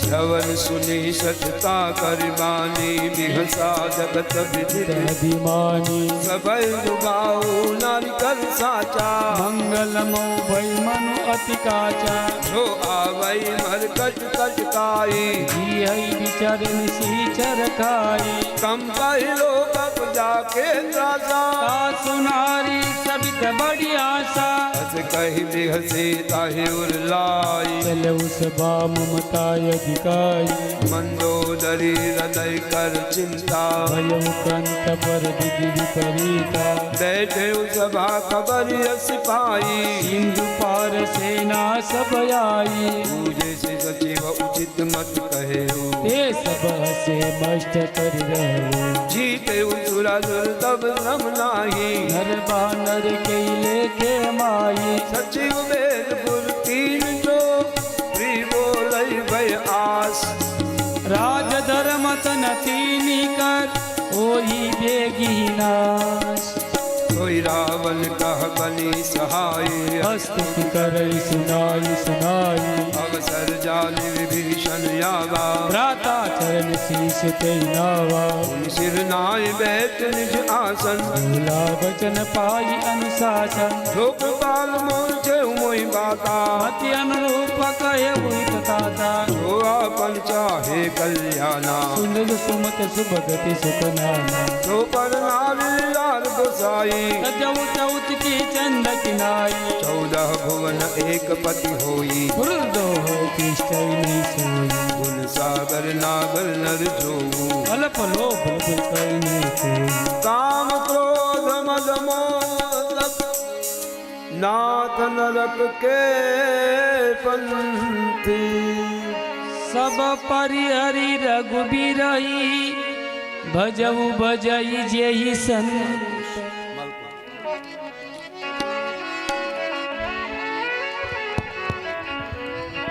S1: श्रवण सुनी सचता करिबानी बिहसा जगत विदित
S2: अभिमानी
S1: सबई दुगाऊ नारी कर साचा
S2: मंगलमो भई मनु अति काचा
S1: जो आवई मर कट कट काई
S2: जी हई विचार निशीचर खाई
S1: कम पहलो कप जाके त्रासा
S2: ता सुनारी सबित बड़ी आशा
S1: अस कही बिहसे ताहि उरलाई
S2: चलऊ सभा ममताय अधिकाई
S1: मंदोदरी हृदय कर चिंता
S2: भयऊ कंत पर विधि विपरीता
S1: बैठे सभा खबर सिपाही
S2: सिंधु पार सेना सब आई
S1: पूजे से सचिव उचित मत कहे
S2: ते सब से मस्त कर रहो
S1: जीते उसुरा तब श्रम नाही
S2: नर बानर के लेखे माई
S1: सचिव वेद पुर तीन जो प्री बोलई भय आस
S2: राज धर्म तन तीनी कर ओही बेगी नाश
S1: कोई रावण कह बलि सहाय
S2: हस्त करई सुनाई सुनाई
S1: अवसर जानि विभीषण यावा
S2: भ्राता चरण शीश ते नावा
S1: सिर नाय बैठ निज आसन
S2: भूला वचन पाई अनुशासन
S1: जो कृपाल मोचे मोहि बाता
S2: अति अनुरूप कहे हुई तथा
S1: जो आपन चाहे कल्याणा
S2: सुंदर सुमत सुभगति सुख नाना
S1: जो पर नारी लाल गोसाई
S2: सजऊ चौथ की चंद किनाई
S1: 14 भुवन एक पति होई
S2: दो हो कृष्ण नहीं सोई
S1: गुण सागर नागर नर जो
S2: अल्प लोभ नहीं कोई
S1: काम क्रोध मद मोह नाथ नरक के पंथी
S2: सब परिहरि रघुबीरही भजऊ भजई जेहि सन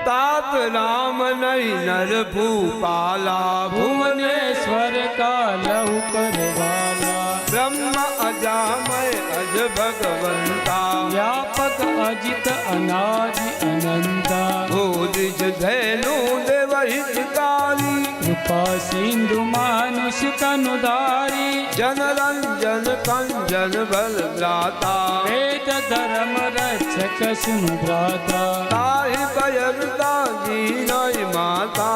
S1: तात राम नहीं नर भूपाला
S2: भुवनेश्वर का लहु करवाला
S1: ब्रह्म अजामय अज भगवंता
S2: व्यापक अजित अनादि अनंता
S1: भोज धैनु देवहितकारी
S2: कृपा सिंधु मानुष कनुधारी
S1: जन रंजन कंजन बल भ्राता
S2: वेद धर्म रक्षक सुनु भ्राता
S1: ताहि बयरुता दीनय माता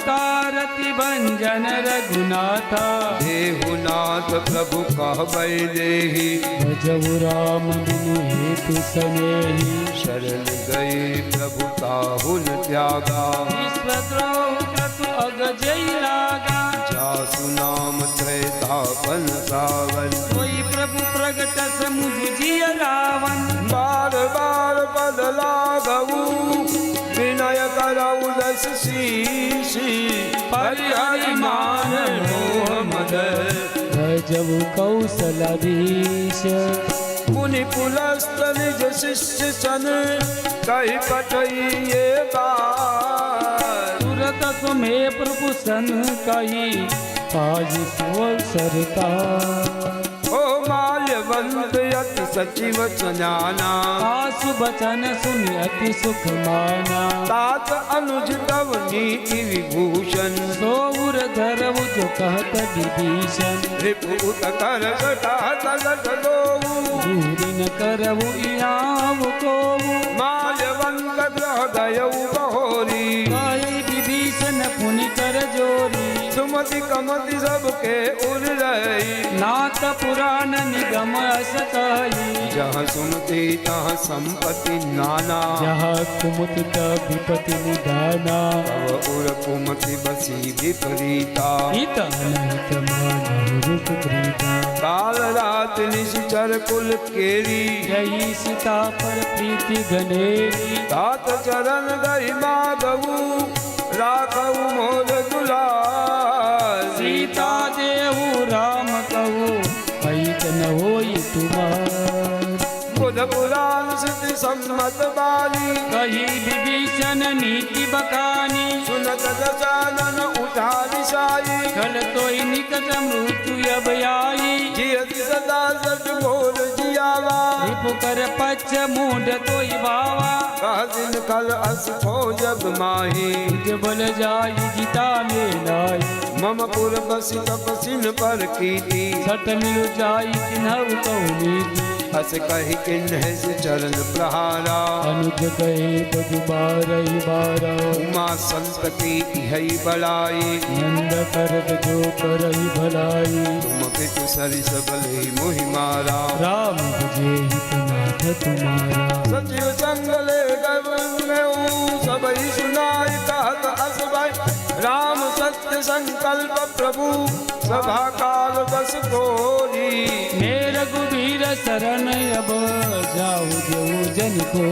S2: कारति भंजन रघुनाथा
S1: देहुनाथ प्रभु कहबै देहि
S2: भजऊ राम बिनु हेतु सनेही
S1: शरण गए प्रभु ताहुन त्यागा
S2: विश्वद्रोह क्रतु अगजई लागा
S1: जासु नाम त्रैतापन सावन
S2: कोई प्रभु प्रगट समुझ जिय रावण
S1: बार बार पद लाघऊ विनय करऊ दस शीशी परिहरि मान मोह मद
S2: भजऊ कौशलाधीश
S1: मुनि पुलस्त निज शिष्य सन कही पठइए बार
S2: तुरत सुमे प्रभु सन कही आज सोल सरकार
S1: ओ माल्यवंत यत सचिव सजाना
S2: आसु बचन सुनि अति सुख माना
S1: तात अनुज तव नीति विभूषण
S2: सोउर धरऊ जो कहत विभीषण
S1: रिपुत कर कटा तलट लोऊ
S2: दूरी न करऊ इनाम कोऊ
S1: माल्यवंत ग्रह दयऊ बहोरी
S2: कही विभीषण पुनि कर जोरी
S1: सुमति कमति सबके उर रही
S2: नाथ पुराण निगम अस कही
S1: जहाँ सुनती तहाँ संपत्ति नाना
S2: जहाँ कुमुत विपति निदाना
S1: तव उर कुमति बसी विपरीता
S2: हित अनहित मानव रूप प्रीता
S1: काल रात निश्चर कुल केरी
S2: यही सीता पर प्रीति घनेरी
S1: तात चरण गई माधवू राखऊ मोर दुलार
S2: सीता देहु राम कहू पैत न होई तुम्हार
S1: बुध पुराण सिद्धि सम्मत बाली
S2: कही विभीषण नीति बखानी
S1: सुनत दशानन उठा निशाई
S2: कल तोई निकट मृत्यु अब आई
S1: जियति सदा सच बोल जियावा
S2: रिपु कर पच्छ मूढ़ तोई बावा
S1: कह दिन कल अस हो जग माही
S2: बल जाई जिता में लाई
S1: मम पुर बसी तपसिन पर कीटी
S2: सट मिल जाई तिन्हु कौनी
S1: अस कहि किन्ह से चरण प्रहारा
S2: अनुज कहे पदु बारही बारा
S1: उमा संतति इहै बड़ाई
S2: नंद करत जो करही भलाई
S1: तुम पितु सरिस बलहि मोहि मारा
S2: राम बुझे हितनाथ तुम्हारा
S1: सचिव संगले सबई सुनाई कहत असबै राम सत्य संकल्प प्रभु सभा काल बस तोरी
S2: हे रघुबीर शरण अब जाऊ देऊ जन को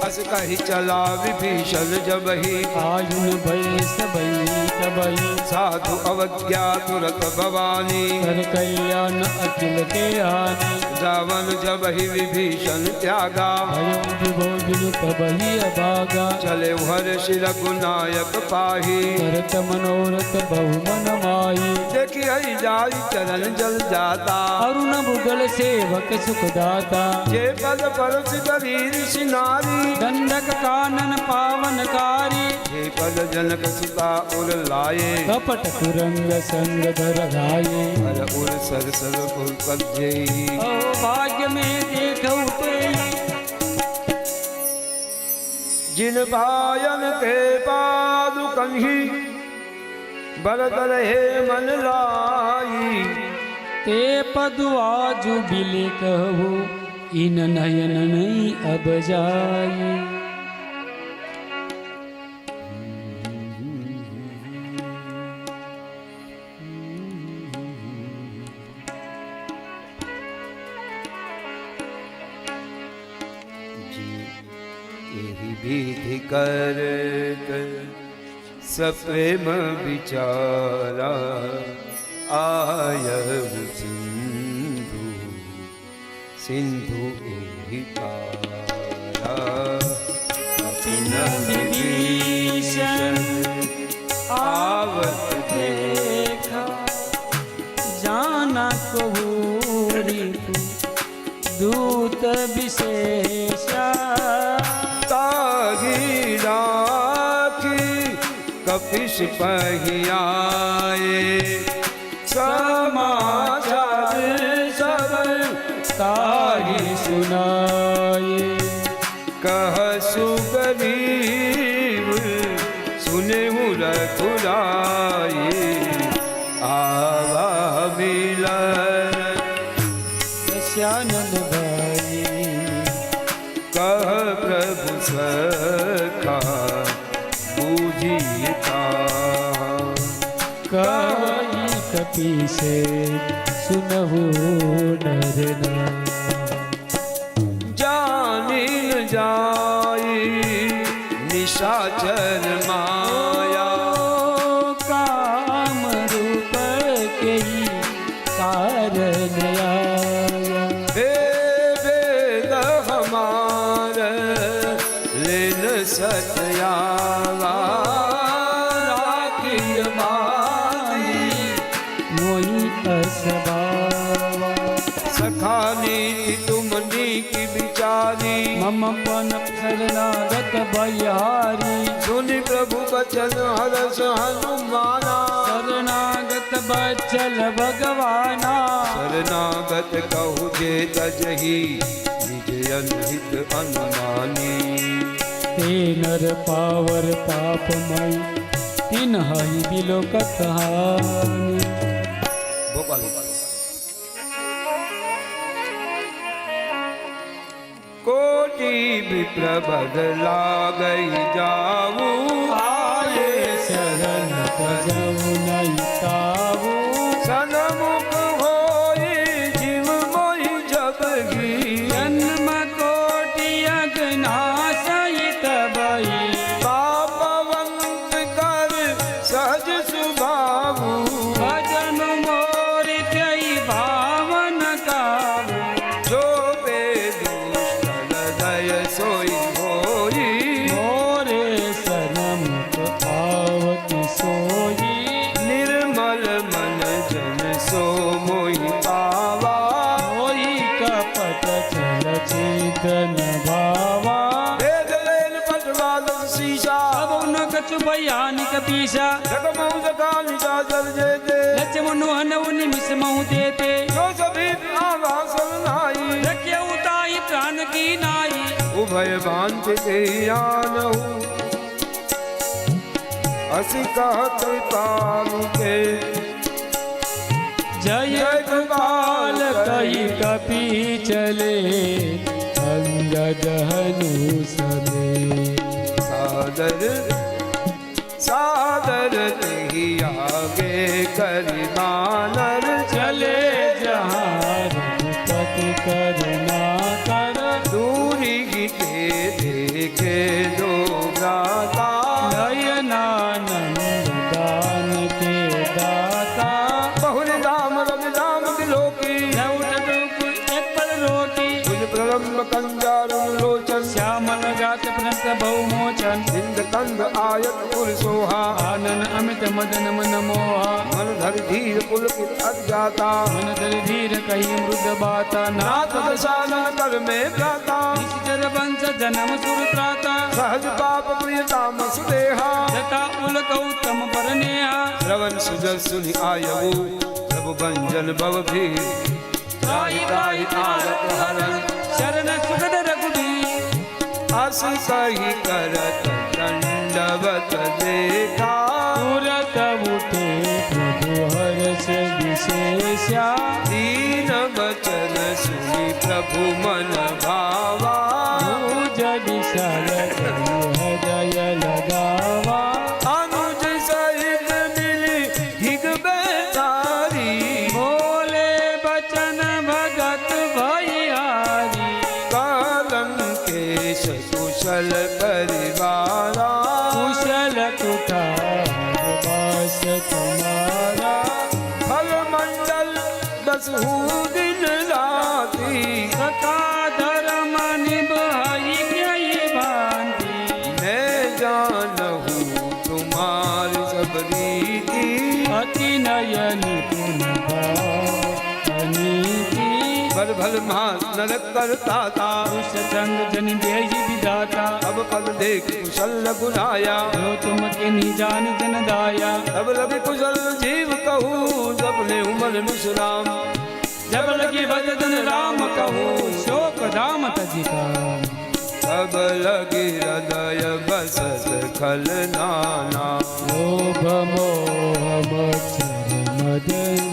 S1: अस कहि चला विभीषण जबहि
S2: आयुन भय सबई तबई
S1: साधु अवज्ञा तुरत भवानी
S2: कर कल्याण अखिल के हानि
S1: रावण जबहि विभीषण त्यागा
S2: भयो विभोजन तबही अभागा
S1: चले हर शिर गुनायक पाही
S2: करत मनोरथ बहु मन माही
S1: देखिए जाई चरण जल जाता
S2: अरुण बुगल सेवक सुखदाता
S1: जे पद परस करी ऋषि नारी
S2: दंडक कानन पावनकारी
S1: हे पद जनक सुता उर लाए
S2: कपट कुरंग संग धर धाये
S1: हर उर सर सर पुर पद्ये
S2: ओ भाग्य में देखौ ते
S1: जिन भायन के पादु कंही बरदर हे मन लाई
S2: ते पदु आजु बिले कहु इन नयन नहीं अब जाई
S1: विधि करत सप्रेम विचारा आयहु सिंधु सिंधु एहि पारा कपिन विभीषण आवत
S2: देखा जाना कहूरी दूत विशेषा
S1: ताहि राखी कपिश पहियाए समाचार सब
S2: ताहि सुनाए
S1: कह सुग्रीव सुनेहु रघुराई आवा मिलन
S2: दशनन भाई
S1: कह प्रभु सखा बूझी का
S2: कही कपि से सुनहु नरना
S1: जानिन जाई निशाचर माया
S2: काम रूप के ही कारण आया
S1: हे वेद हमार लेन सत्यावा राखी मानी
S2: मोहि असबावा
S1: सखानी तुमनी की बिचारी
S2: मम पन शरणागत बलिहारी
S1: सुनि प्रभु बचन हरस हनुमाना
S2: शरणागत बचल भगवाना
S1: शरणागत कहु जे तजहि निज अनहित अनुमानी
S2: ते नर पावर पापमय तिन्हि बिलोकत हानि
S1: भोपाल कोटि विप्र बदला गई जाऊ
S2: आये शरण तजऊ नहीं ताऊ
S1: सनमुख होई जीव मोहि जबगी
S2: जन्म कोटि अगना सहित बही
S1: पापवंत कर सहज सुभाऊ
S2: भजन मोर त्यई भावन काऊ
S1: जो बेदुष्ट हृदय सोई होई
S2: मोरे सनमुख आवत सोही
S1: निर्मल मन जन सो मोहि पावा
S2: होई कपट छल चेतन भावा
S1: वेद लेन पटवाद शीशा
S2: अब न कछु बयान कपीसा
S1: जगमऊ जगानि जाजल जेते
S2: लक्ष्मण हनऊ निमिष महु देते
S1: जो सभी आवासन नाई
S2: जानकी नाई
S1: उभय वांछित आनहु असि कहत कृपालु के
S2: जय गोपाल कई कपि चले अंगद हनु समे
S1: सादर सादर तेहि आगे करि बानर
S2: चले जहाँ रघुपति करुणा कर
S1: दूरी गिटे देखे दो भ्राता
S2: नयनानंद दान के दाता
S1: बहुल राम रवि राम बिलोकी
S2: एक पल रोटी
S1: तुझ प्रलम्ब कंजारुण लोचन
S2: श्यामल गात प्रत बहुमोचन
S1: सिंध कंध आयत पुर सोहा
S2: आनन अमित मदन मन मोहा
S1: मन धर धीर पुलकित अज्ञाता
S2: मन धर धीर कही मृद बाता
S1: नाथ दशानन कर में भ्राता
S2: निश्चर वंश जन्म सुर त्राता
S1: सहज पाप प्रियताम सुदेहा
S2: जटा उलक उत्तम पर नेहा
S1: श्रवण सुजल सुनि आयऊ प्रभु भंजन भव भीर त्राहि त्राहि तारक हरण
S2: शरण सुगद रघुबीर
S1: अस कही करत दंडवत देखा
S2: तुरत उठे प्रभु हर्ष विशेषा
S1: दीन बचन सुनि प्रभु मन भावा
S2: जग शरद हृदय लगावा
S1: अनुज सहित मिली हिग बेचारी
S2: बोले बचन भगत भैयारी
S1: कलंकेश कुशल परिवारा
S2: कुशल कुठार वास तुम्हारा
S1: फल मंडल बसहु दिन राती
S2: सका धर्म निभाई गई भांति
S1: मैं जानहूँ तुम्हारी सब रीति
S2: अति नयन पुन अनीति
S1: भल भल मास नरक करता था
S2: उस संग जन देहि विधाता
S1: अब पद देख कुशल गुनाया
S2: जो तुम के निजान जन दाया
S1: अब लगे कुशल जीव कहूँ जब ने उमर विश्राम
S2: जब लगी भजन राम कहूँ शोक धाम तजिका
S1: तब लगी हृदय बसत खल नाना
S2: लोभ मोह मत्सर मद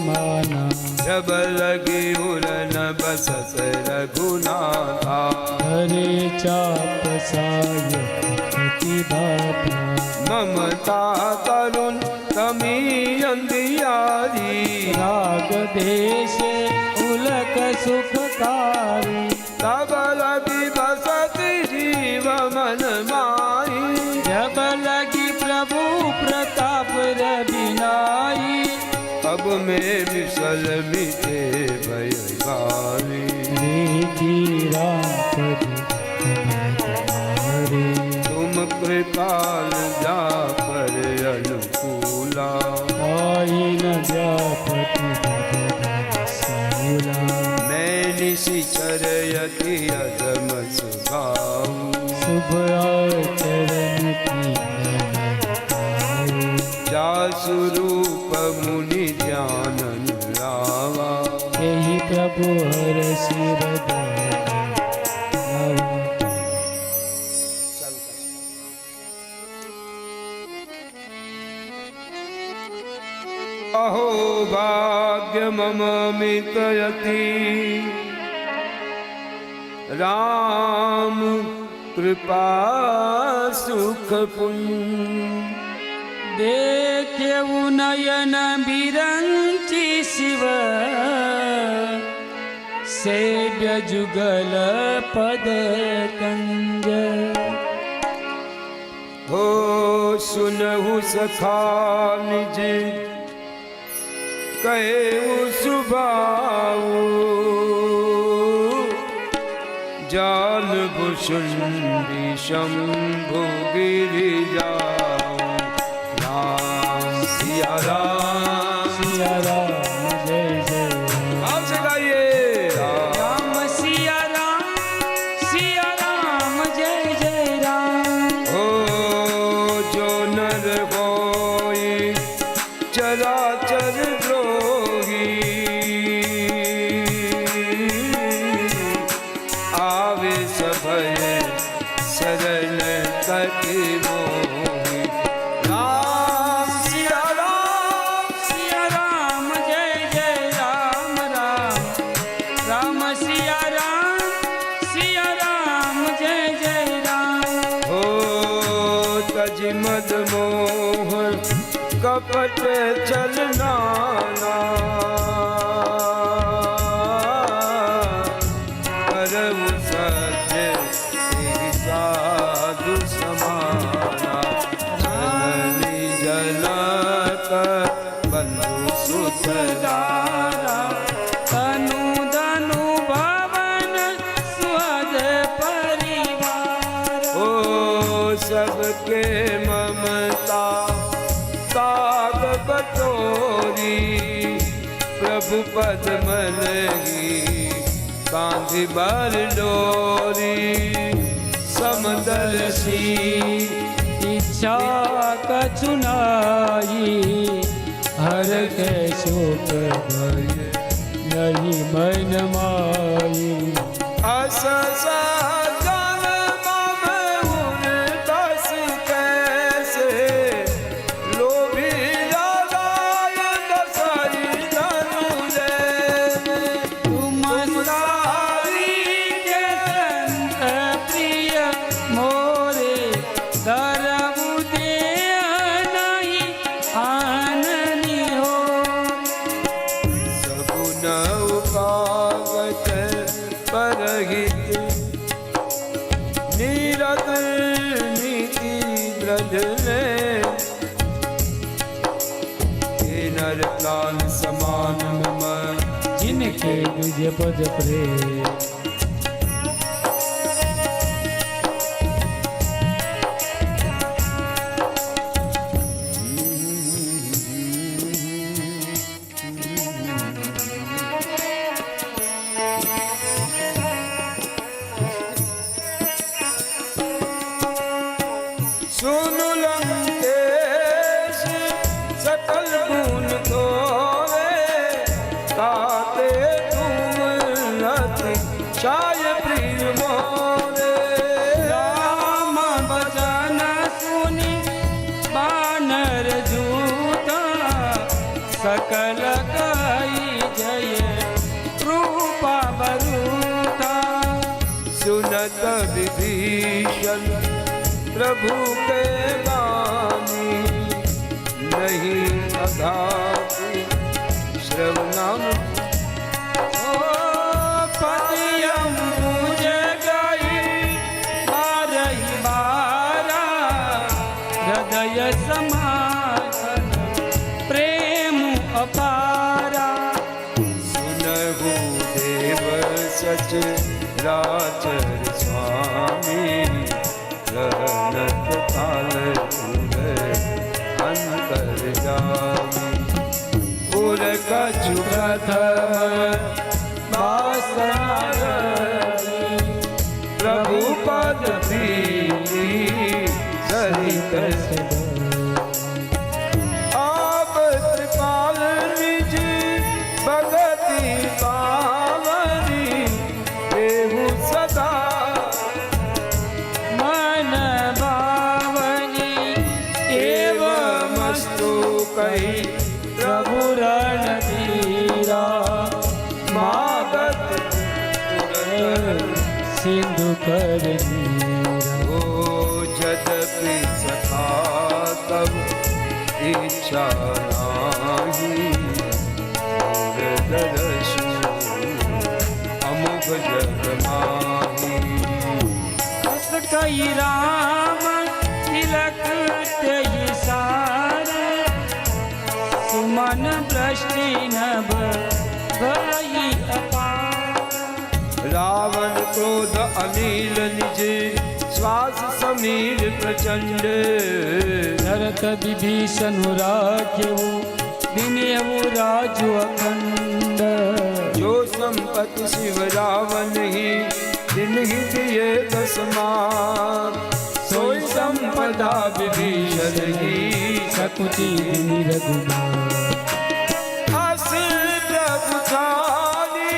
S2: माना
S1: जब लगी उड़न बसत रघुनाथा
S2: हरे चाप सायति भाता
S1: ममता करुण कमी अंधियारी
S2: राग देश उलक सुखकारी
S1: तब लगी बसती जीव मन माही
S2: जब लगी प्रभु प्रताप रविनाई
S1: अब में विशल मिटे भय भारी
S2: देखी राम पद तुम्हारे
S1: तुम कृपाल जा पर अनुकूला
S2: आई न व्यापति सूला
S1: मैं निशिचर यति अधम सुभाऊ
S2: शुभ आचरण की
S1: जासु रूप मुनि ध्यान लावा
S2: यही प्रभु हर सिर
S1: अहो भाग्य मम मितयति राम कृपा सुख पुण्य
S2: देख्यउ नयन बिरंची शिव सेव्य जुगल पद कंज
S1: हो सुनहु सखा निज कहेउ सुभाऊ जाल भुषुंडी शंभु गिरि जाऊ राम सिया राम
S2: सिया राम जय जय
S1: आप से गाइए
S2: राम सिया राम जय जय राम
S1: हो जो नर होई चराचर द्रोही आवे पट चलना करव सत्य साधु समाना जननी जनक बंधु सुतदारा
S2: तनु धनु भवन स्वज परिवार
S1: ओ सबके ममता ताग बटोरी प्रभु पद मन ही बांधी बर डोरी समदर्शी
S2: इच्छा कछु नाई हर के शोक भय नहीं मन माई
S1: अस सजन मम उन दस कैसे लोभी लालाय दसई धनु ले
S2: तुम सारी के संत प्रिय मोरे धरऊ दे नहीं आननी हो
S1: सगुन कागत परहित नीरद नीति द्रजले हे नर प्राण समान मम
S2: जिनके तुझ पद प्रेम
S1: सुन लंकेश सकल गुण तोरे ताते तुम रति शाय प्रिय मोरे
S2: राम बचन सुनि बानर जूता सकल कई जय रूपा बरूता
S1: सुनत विभीषण प्रभु के गानी नहीं अघाती श्रवणाम
S2: ओ पतियम पूज गई बारही बारा हृदय समाधन प्रेम अपारा
S1: सुनहु देव सच राचर स्वामी रहनत काल अंतर जामी उर कछु प्रथम बासना प्रभु पद प्रीति सहित आप कृपाल निज भगति पावनी देहु सदा
S2: मन भावनी
S1: एवमस्तु कही
S2: प्रभु रणधीरा
S1: मागत तुरंत
S2: सिंधु कर
S1: ओ यद्यपि सखा तब इच्छा नाही मोर दर्शु अमुक जग माही
S2: अस कई राम तिलक तेहि सारे सुमन दृष्टि नभ भई अपार
S1: रावण क्रोध अनिल निज श्वास समीर प्रचंड
S2: भरत विभीषण राख्यऊ दिनेऊ राजु अखंड
S1: जो संपत्ति शिव रावण ही दिन ही दिए दसमान सोई संपदा विभीषण ही
S2: सकुची रघुनाथ
S1: अस प्रभु छाली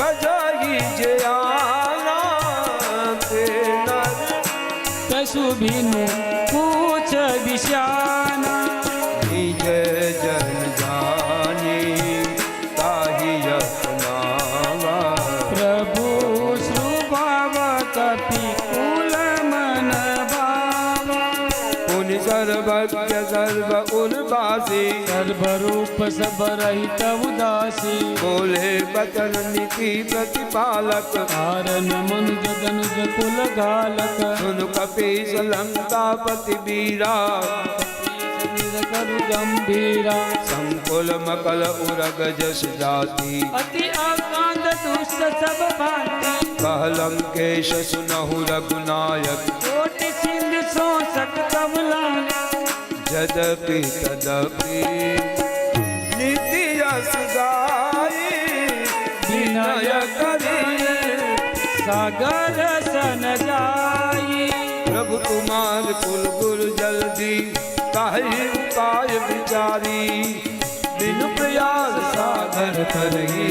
S1: बजाई जयाना ते नर
S2: पशु बिनु पूछ विषाना
S1: निज जन जानी ताहि अपनावा
S2: प्रभु श्रुभाव कपि कुल मन भावा
S1: पुनि सर्वज्ञ सर्व उर्वासी
S2: सर्वरूप सब रहित उदासी
S1: बोले बचन नीति प्रतिपालक
S2: कारण मनुज धनुज कुल घालक
S1: सुन कपीस लंकापति बीरा
S2: करु गंभीरा
S1: संकुल मकल उरग जस जाति
S2: अति आकांद दुष्ट सब भांति
S1: कहलंकेश सुनहु रघुनायक
S2: कोटि सिंधु शोषक कमला
S1: यद्यपि तदपि नीति यस गाई विनय करी
S2: सागर सन जाई
S1: प्रभु कुमार कुल गुरु जल्दी काहि उपाय विचारी बिनु प्रयास सागर करही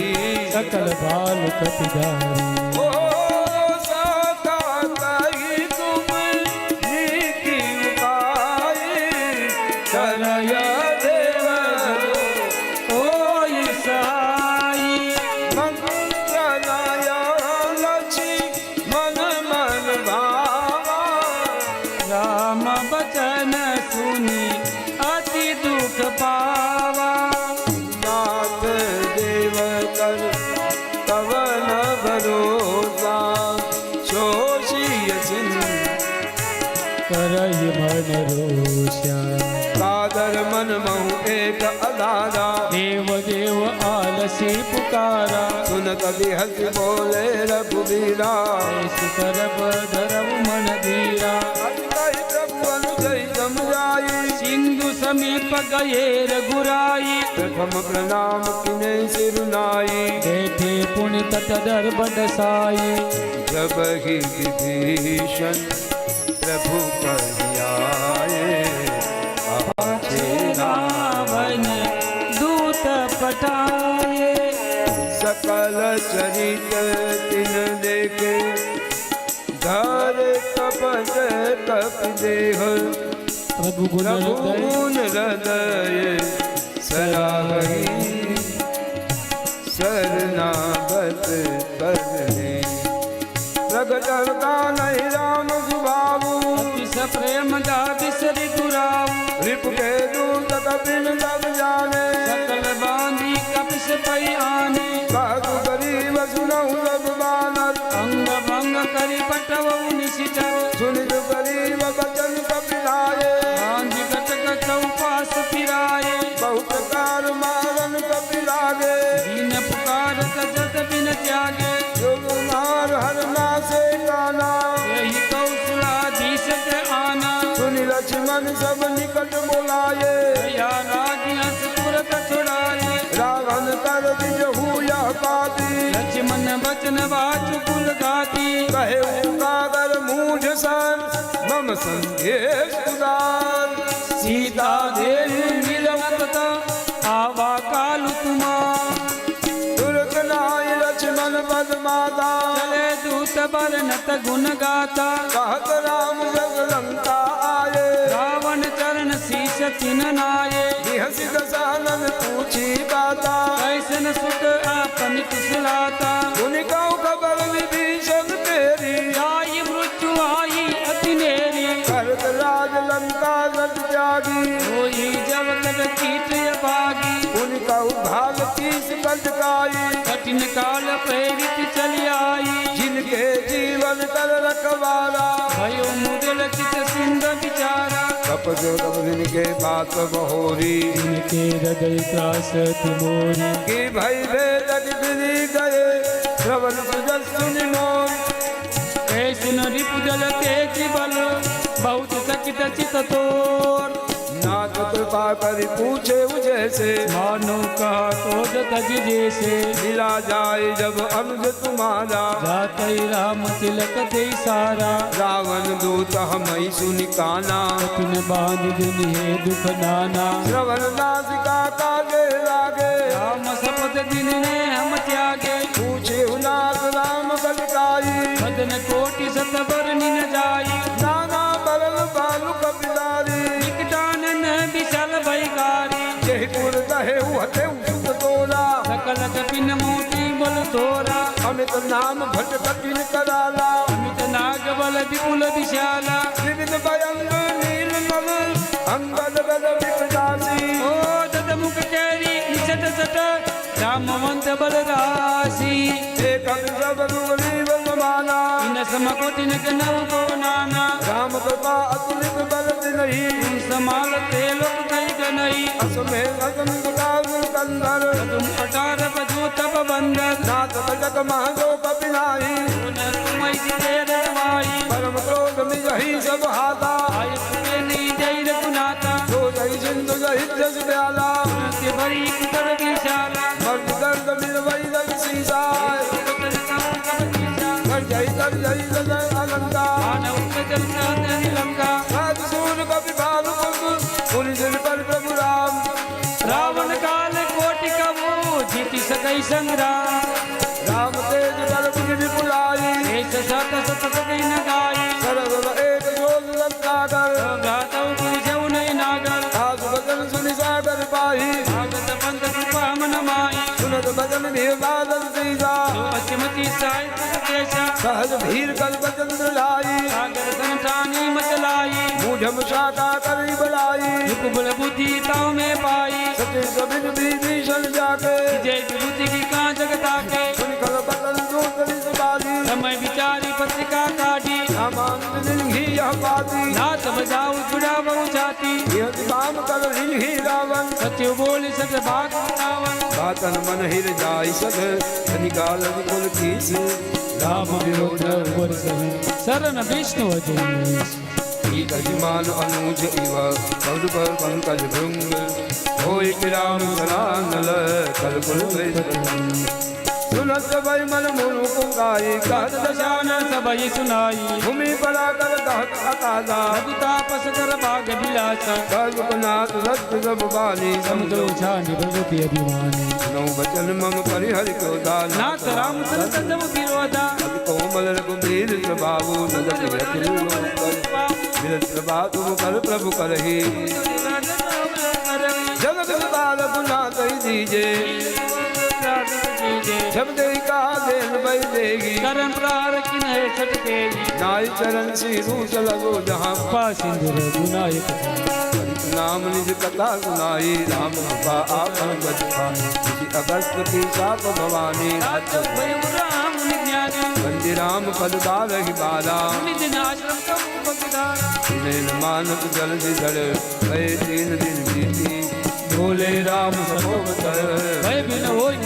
S2: सकल बाल कपिधारी
S1: ओ सका कही तुम नीति उपाय करय देव
S2: ओ ईसाई
S1: मंत्रनाय लक्ष्मी मन मन भावा
S2: राम बचन सुनी अति दुख पावा
S1: नाथ देव कर कवन भरोसा शोषिय सिंह
S2: करय मन रोषा
S1: कादर मन महु एक अधारा
S2: देव देव आलसी पुकारा
S1: सुन कवि हंस बोले रघुबीरा
S2: ऐस करब धरब मन धीरा
S1: कहि प्रभु अनुजय समझाई
S2: सिंधु समीप गए रघुराई
S1: प्रथम प्रणाम किने सिरुनाई
S2: बैठे पुण्य तट दर बडसाई
S1: जब ही विभीषण प्रभु पर्याये आचे
S2: रावण दूत पठाए
S1: सकल चरित तिन देखे धर कपट कप देह
S2: प्रभु गुण हृदय
S1: रघुन हृदय सराही शरणागत करने प्रगट नहीं राम सुभाऊ
S2: अति सप्रेम गा बिसरि दुराऊ
S1: रिप के दूत कपिन सब जाने
S2: सकल बांधी कपिस पै आने
S1: साधु गरीब सुनहु सब बानर
S2: अंग भंग करि पटवऊ निशिचर
S1: सुनित गरीब बचन कपिलाए
S2: बांधी कटक चौपास फिराए
S1: बहु प्रकार मारन कपिलागे
S2: दीन पुकार जत बिन त्यागे
S1: जोगुमार हरना से गाना
S2: यही कौशलाधीश के आना
S1: सुनि लक्ष्मण सब निकट बोलाए
S2: या रागी हंस तुरत छुड़ाए
S1: रावण कर दिजहु यह पापी
S2: लक्ष्मण बचन बाचु कुल गाती
S1: कहे उकागर मूढ़ सन मम संदेश उदार
S2: सीता देवी मिलवत आवा कालु तुमा
S1: तुरत नाय लक्ष्मण पद माता
S2: चले दूत बरनत गुण गाता
S1: कहत राम जग लंका आए
S2: रावण चरण शीश चिन्हनाये
S1: बिहसी दसानन पूछी बाता
S2: कैसन सुख आपन कुशलाता
S1: उनका खबर विभीषण तेरी
S2: आई मृत्यु आई अति नेरी
S1: करत राज लंका नट जागी
S2: होई जब तक कीट भागी
S1: उनका भाग तीस कंटकाई
S2: कठिन काल प्रेरित चली आई
S1: जिनके जीवन कर रखवारा
S2: भयो मुदल चित सिंध विचारा
S1: कप जो के बात बहोरी
S2: इनके हृदय त्रास तिमोरी
S1: कि भई भेदक गिरी गए श्रवण सुनि मोर
S2: ऐसे न रिपुजल तेज बल बहुत सकित चित तोर
S1: नाथ कृपा करि पूछे जैसे
S2: मानो कहा क्रोध तज जैसे
S1: मिला जाए जब अनुज तुम्हारा
S2: जाते राम तिलक दे सारा
S1: रावण दूत हमई सुनि काना
S2: कठिन बांध दिन है दुख नाना
S1: श्रवण नासिका कागे लागे
S2: राम शपथ दिन ने हम त्यागे
S1: पूछे नाथ राम कलिकाई
S2: बदन कोटि सत बरनि न जाई
S1: नाना बरल बालु कपिलारी
S2: निकटानन विशल भयकारी
S1: जय पुर कहे हते सुख तोला
S2: सकल कपिन मोती बल तोरा
S1: अमित नाम भट कठिन कराला
S2: अमित नाग बल विपुल विशाला
S1: विविध भयंग नील नल અંગદ ગદ વિપદાસી
S2: ઓ દદમુખ કેરી ઈસટ સટ રામવંત બલરાશી
S1: એક સબ રૂરી વમાના
S2: ઇન સમકોટિન કે નવ કો નાના
S1: રામ કૃપા અતુલિત બલ નહીં
S2: સમાલ તે લોક કઈ ક નહીં
S1: અસમે અગમ ગુલાબ કંદર
S2: तुम पटार बजू तब बंदर
S1: નાથ જગ મહજો કપિનાહી
S2: तुम तेर माई
S1: પરમ ક્રોધ મિજહી સબ હાતા
S2: आयुष के नहीं जय रघुनाथा
S1: જો જય સિંધુ જય જસ દયાલા
S2: के भरी कुतर विशाला
S1: મર્દ દર્દ મિલ વૈ દગ સીસાય જય જય જય જય અલંકાર
S2: मानव जल लंका
S1: રાજ સૂર કપિ ભાવ પુર પુનિ દિન પર પ્રભુ રામ
S2: रावण काल कोटि कबू जीति सकई संग्राम
S1: રામ તેજ બલ પુનિ વિપુલાઈ
S2: देश सत सत सकई न गाई
S1: સર્વ એક જોગ લંકા કર
S2: गातव पूजऊ नहीं नागर
S1: આજ વચન સુનિ સાગર પાહી
S2: भागत पंथ कृपा मन माई
S1: સુનત ભજન ભીર બાદલ સીજા
S2: जो अचमति साहित्य केशा
S1: સહજ ભીર કલ્પ ચંદ્ર લાઈ
S2: सागर संतानी मतलाई
S1: મૂઢમ શાખા કરી બલાઈ
S2: कुबल बुद्धि ताव में पाई
S1: સચિન કબિન વિભીષણ જાકે
S2: जय बुद्धि की का जगता के
S1: સુનિ કલ બદલ દૂતરી સુબાલી
S2: समय विचारी पत्रिका काटी
S1: રામાંત નિલહી યહ પાતી
S2: नाथ बजाऊ जुड़ा बहु जाति
S1: યહ કામ કર નિલહી રાવણ
S2: सत्य बोल सत भाग रावण
S1: બાતન મન હિર જાય સદ કનિકાલ વિપુલ કીસ
S2: राम विरोध वर शरण विष्णु अजय
S1: ईक अभिमान अनुज इव पद पर पंकज भृंग होय कि राम सरानल कल कुल सुनत भय मन मुनु कुंगाई कहत
S2: दशानन सबई सुनाई
S1: भूमि पड़ा कर कहत अकाजा
S2: रघुतापस कर भाग विलासा
S1: सर्वनाथ रक्त सब बानी
S2: समुद्र छानी भगवती अभिमानी
S1: नौ बचन मम परिहरि को दान
S2: नाथ राम संत जब विरोधा
S1: अति कोमल रघुबीर प्रभावो नदत यतिल विरत प्रभा तुम कर प्रभु करहि जगत बाल गुना कही दीजे जब देई का देन भई देगी
S2: करण प्रार किन है छटके
S1: नाई चरण सिरू चलगो जहाँ
S2: पा सिंधु गुनायक
S1: नाम निज कथा सुनाई राम कृपा आपन बचपा किसी अगस्त की साप भवानी
S2: राम ज्ञानी
S1: बंदी राम पद बारहि बाला
S2: दिन आश्रम का भगदार
S1: नैन मानक जल धड़ भय 3 दिन बीती बोले राम सभोवतर
S2: भय बिन होई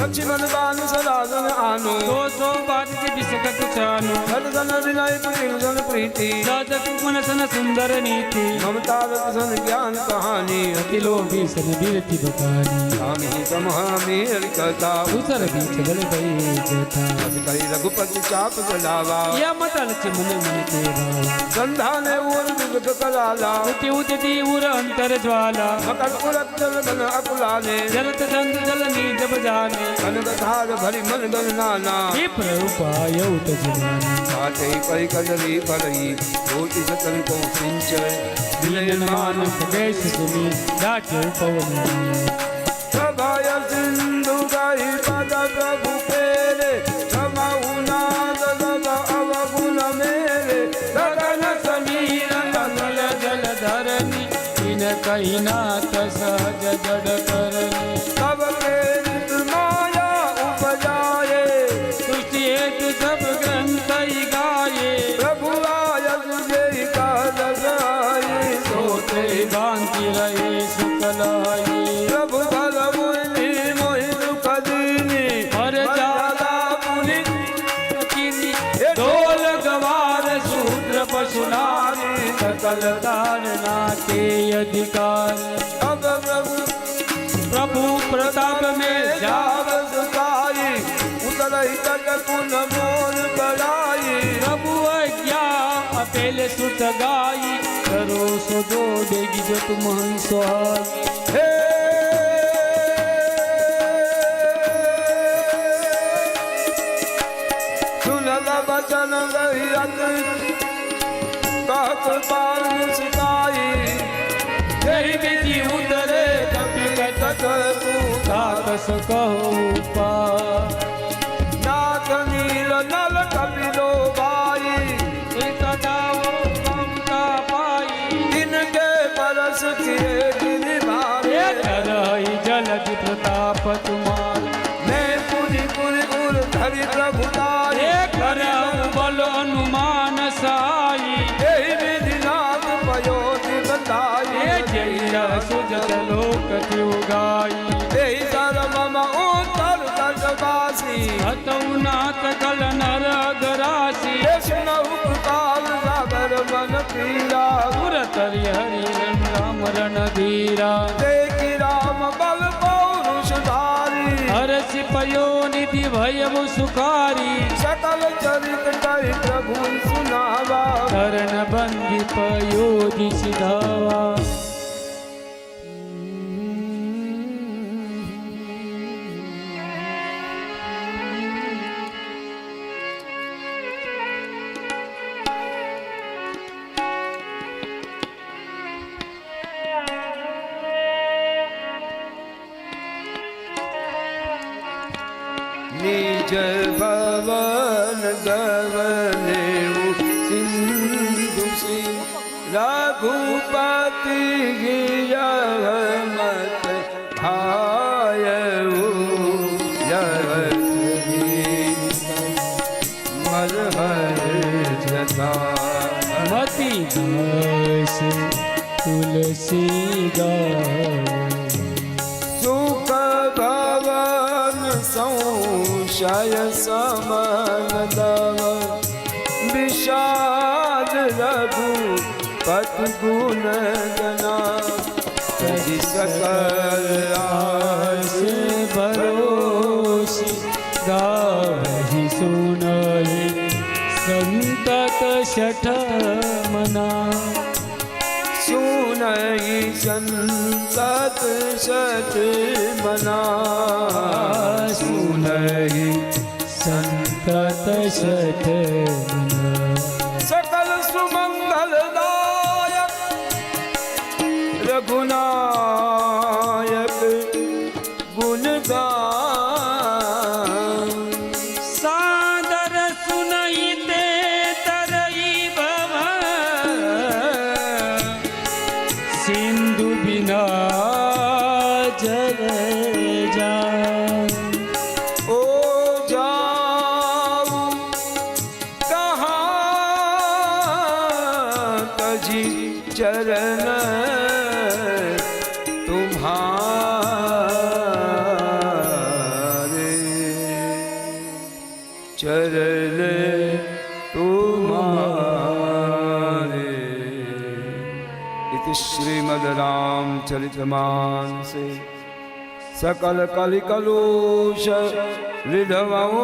S1: लक्ष्मण बान सदासन आनो
S2: सो बात के बिसक कुचानो
S1: धन विनय पुन प्रीति
S2: दादक मन सन सुंदर नीति
S1: ममता सन ज्ञान कहानी
S2: अति लोभी सन बीरति बखानी
S1: राम ही समहामीर कथा
S2: दूसर बीच बल भई जता
S1: कही रघुपति चाप चलावा
S2: या मतल मन मन के भावा
S1: संधाने उर विगत कराला
S2: उति उति उर अंतर ज्वाला
S1: मकर पुरक जल गन अकुलाने
S2: जलत जंग जल नीज बजाने
S1: कनकधार भरी मन गन नाना
S2: विप्र उपाय उत जमाना
S1: काटे पै कदरी परई कोटि सकल को सिंचय
S2: दिलन मानस कैस सुनी डाटे पवन
S1: सभाय सिंधु गाई पद प्रभु पेरे समाहु नाद गग अवगुण मेरे
S2: गगन समीर कमल जल धरनी इन कही नाथ सहज जड़ करनी
S1: सब के नित माया उपजाए
S2: सृष्टि हेतु सब ग्रंथ ही गाये
S1: प्रभु आयस जय का लगाए
S2: सोते भांति रहे सुकलाई
S1: प्रभु भल मुनि मोहि दुख दीनी
S2: हर जाला
S1: मुनि
S2: कीनी ढोल गवार शूद्र पशुनारी सकल तारना के अधिकार
S1: अब प्रभु
S2: प्रभु प्रताप में जाव
S1: जाव सुखाई उतरहि तट कुन मोर बड़ाई
S2: प्रभु अज्ञा अपेले सुत गाई करो सो दो देगी जो तुम हंसवाई
S1: हे सुनल वचन रहियत कहत पाल मुस्काई
S2: यही विधि उतरे कपि कटक ताकस कहो पा
S1: नाथ नील नल कपिलो बाई
S2: कटाओ ममता पाई
S1: दिन हरि प्रभु तारी
S2: करऊ बल अनुमान साई
S1: यही विधि नाथ पयोधि बताई
S2: जय सुजत लोक गाई
S1: यही सर्वम उत्तर तटवासी
S2: हतऊ नाथ कल नर अगरासी
S1: विष्णु काल सागर मन पीरा
S2: पुरतरि हरि राम रणधीरा
S1: देखी राम बल पौरुष धारी
S2: हरस पयो निधि भयउ सुखारी
S1: सकल चरित कहि प्रभु सुनावा
S2: शरण बंदी पयोधि सिधावा
S1: निज भवन गवने सिंधु सिंह रघुपति गिरमत आयु मलहर जता
S2: मति दास तुलसी
S1: सुख भवन संशय समन दव विषाद रघु पति गुण गना सहि सकल आस
S2: भरोस गाहि सुनहि संतत शठ मना
S1: सुनहि संतत सत मना सुनहि
S2: संतत शठ मना
S1: सकल सुमंगल दायक रघुनायक गुण गान
S2: सादर सुनहि ते तरई भव सिंधु बिना जल जा
S1: ओ जाऊ कहाँ तजी चरण तुम्हारे चरण तुम्हारे इति श्रीमद् रामचरितमानसे सकल कलिकलुष विधवंसने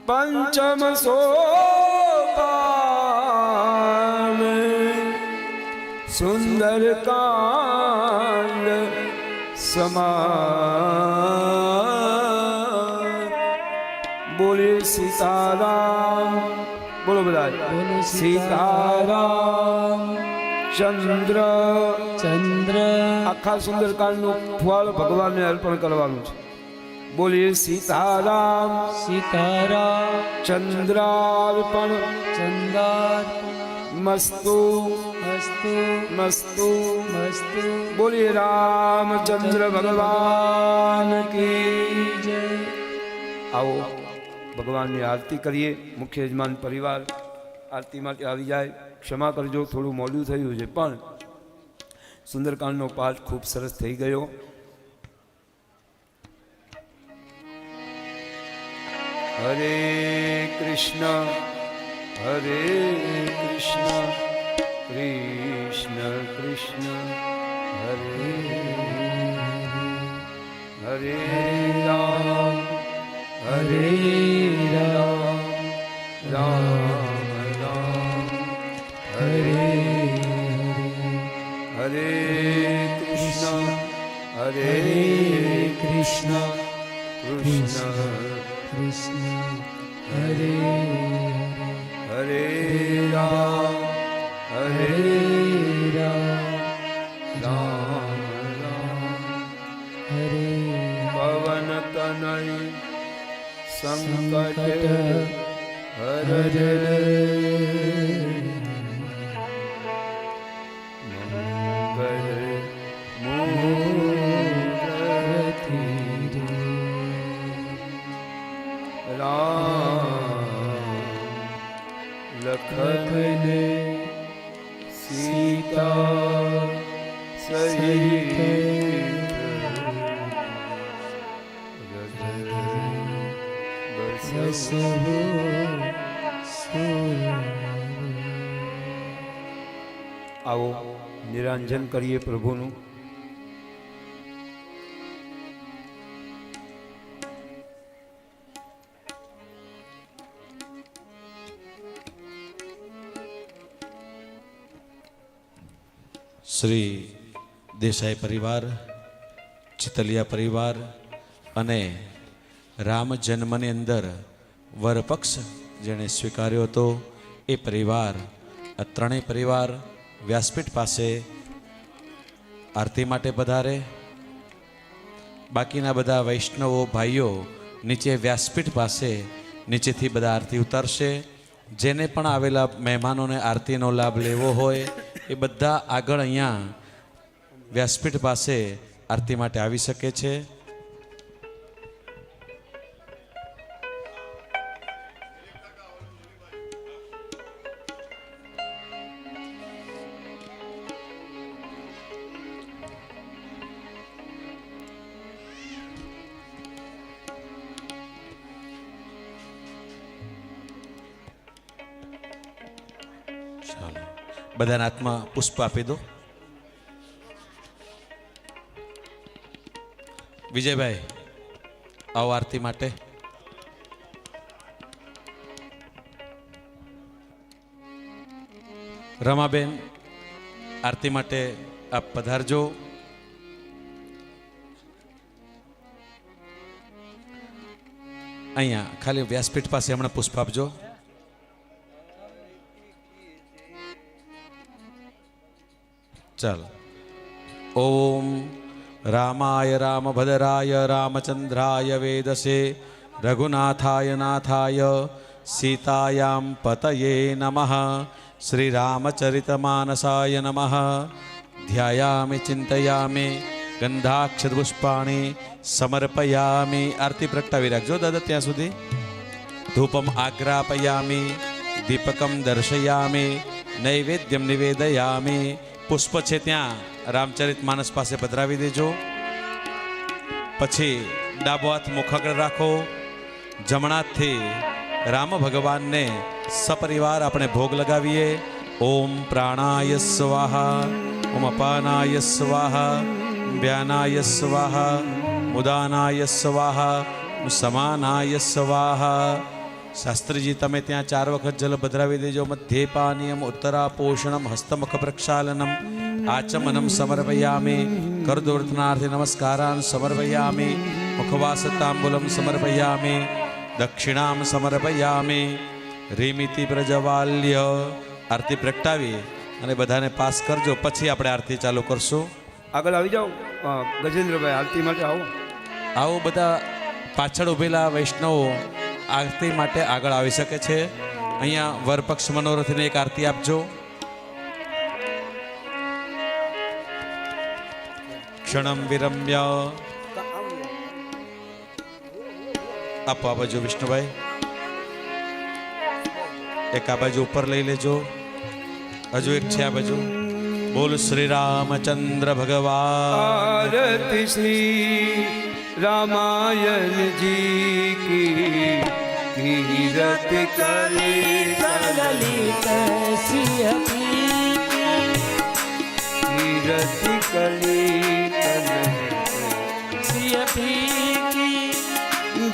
S1: पंचम सोपान सुंदर कांड समान बोले सीताराम बोलो बधाई सीताराम चंद्र
S2: चंद्र
S1: આખા સુંદરકાંડનું ફળ ભગવાનને અર્પણ કરવાનું છે. બોલીએ સીતારામ
S2: सीताराम
S1: ચંદ્રાર્પણ
S2: चंदार्पण
S1: મસ્તુ
S2: अस्तु
S1: મસ્તુ.
S2: मस्तु
S1: બોલીએ રામચંદ્ર ભગવાન કી
S2: जय
S1: આવો ભગવાનની આરતી કરીએ. મુખ્ય યજમાન પરિવાર આરતી માટે આવી જાય. ક્ષમા કરજો, થોડું મોડું થયું છે, પણ સુંદરકાંડનો પાઠ ખૂબ સરસ થઈ ગયો. હરે કૃષ્ણ કૃષ્ણ કૃષ્ણ હરે હરે રામ
S2: हरे राम
S1: રામ રામ
S2: हरे
S1: હરે કૃષ્ણ
S2: कृष्ण
S1: કૃષ્ણ
S2: कृष्ण हरे
S1: હરે રામ
S2: हरे राम
S1: રામ રામ
S2: हरे
S1: પવન તનય સંકટ
S2: संकट
S1: હર મંગલ મૂર્તિ આવો નિરાંજન કરીએ પ્રભુનું.
S3: શ્રી દેસાઈ પરિવાર, ચિતલિયા પરિવાર અને રામ જન્મની અંદર વરપક્ષ જેણે સ્વીકાર્યો હતો એ પરિવાર, આ ત્રણેય પરિવાર વ્યાસપીઠ પાસે આરતી માટે પધારે. બાકીના બધા વૈષ્ણવો ભાઈઓ નીચે વ્યાસપીઠ પાસે નીચેથી બધા આરતી ઉતારશે. જેને પણ આવેલા મહેમાનોને આરતીનો લાભ લેવો હોય એ બધા આગળ અહીંયા વ્યાસપીઠ પાસે આરતી માટે આવી શકે છે. ચાલો, બધાના હાથમાં પુષ્પ આપી દો. વિજયભાઈ આવો આરતી માટે. રમાબેન આરતી માટે આપ પધારજો. અહીંયા ખાલી વ્યાસપીઠ પાસે હમણાં પુષ્પ આપજો. ચાલો. ઓમ રામાય રામભદ્રાય રામચંદ્રાય વેદસે રઘુનાથાય નાથાય સીતાયામ પતયે નમઃ. શ્રીરામચરિતમાનસાય નમઃ. ધ્યાયામિ ચિંતયામિ ગંધાક્ષરપુષ્પાણિ સમર્પયામિ. આરતી પ્રગટાવી રાખજો દાદા ત્યાં સુધી. ધૂપમ આગ્રાપયામિ દીપકમ દર્શયામિ નૈવેદ્યમ નિવેદયામિ. પુષ્પ છે ત્યાં રામચરિત માનસ પાસે પધરાવી દેજો. પછી ડાબો હાથ મુખ આગળ રાખો. જમણા હાથથી રામ ભગવાનને સપરિવાર આપણે ભોગ લગાવીએ. ઓમ પ્રાણાય સ્વાહા, ઓમ અપાનાય સ્વાહા, વ્યાનાય સ્વાહા, ઉદાનાય સ્વાહા, સમાનાય સ્વાહા. શાસ્ત્રીજી તમે ત્યાં 4 વખત જલ પધરાવી દેજો. મધ્યે પાનીયમ ઉત્તરા પોષણમ હસ્તમુખ પ્રક્ષાલનમ આચમનમ સમર્પયામિ. કરદોર્થનાર્થે નમસ્કારાન સમર્પયામિ. મુખવાસતાંબુલમ સમર્પયામિ. દક્ષિણામ સમર્પયામિ. રીમિતિ પ્રજવાલ્ય. આરતી પ્રગટાવી અને બધાને પાસ કરજો. પછી આપણે આરતી ચાલુ કરશું.
S1: આગળ આવી જાઓ ગજેન્દ્રભાઈ, આરતી માટે આવો.
S3: આવો બધા પાછળ ઉભેલા વૈષ્ણવો આરતી માટે આગળ આવી શકે છે. અહીંયા વરપક્ષ મનોરથને એક આરતી આપજો. ક્ષણમ વિરમ્ય. આપો આ બાજુ વિષ્ણુભાઈ, એક આ બાજુ ઉપર લઈ લેજો. હજુ એક છે આ બાજુ. બોલ શ્રી રામચંદ્ર ભગવાન.
S1: આરતી શ્રી रामायण जी की कीरत करे
S2: ललित
S1: कीरत करे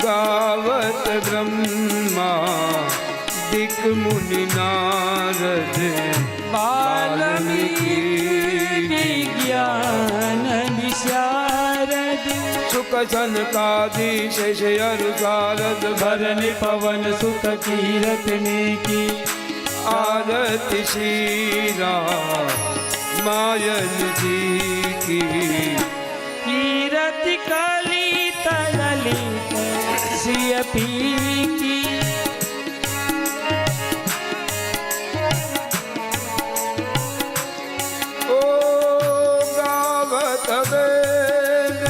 S1: गावत ब्रह्मा दिक मुनि नारद
S2: वाल्मीकि विज्ञान विशारद
S1: सुख सनकादि शेष अरु शारद
S2: भरन पवन सुत कीरतने की
S1: आरती श्री रामायण जी की
S2: कीरत कलित ललित सियपी की
S1: ओ गावत वेद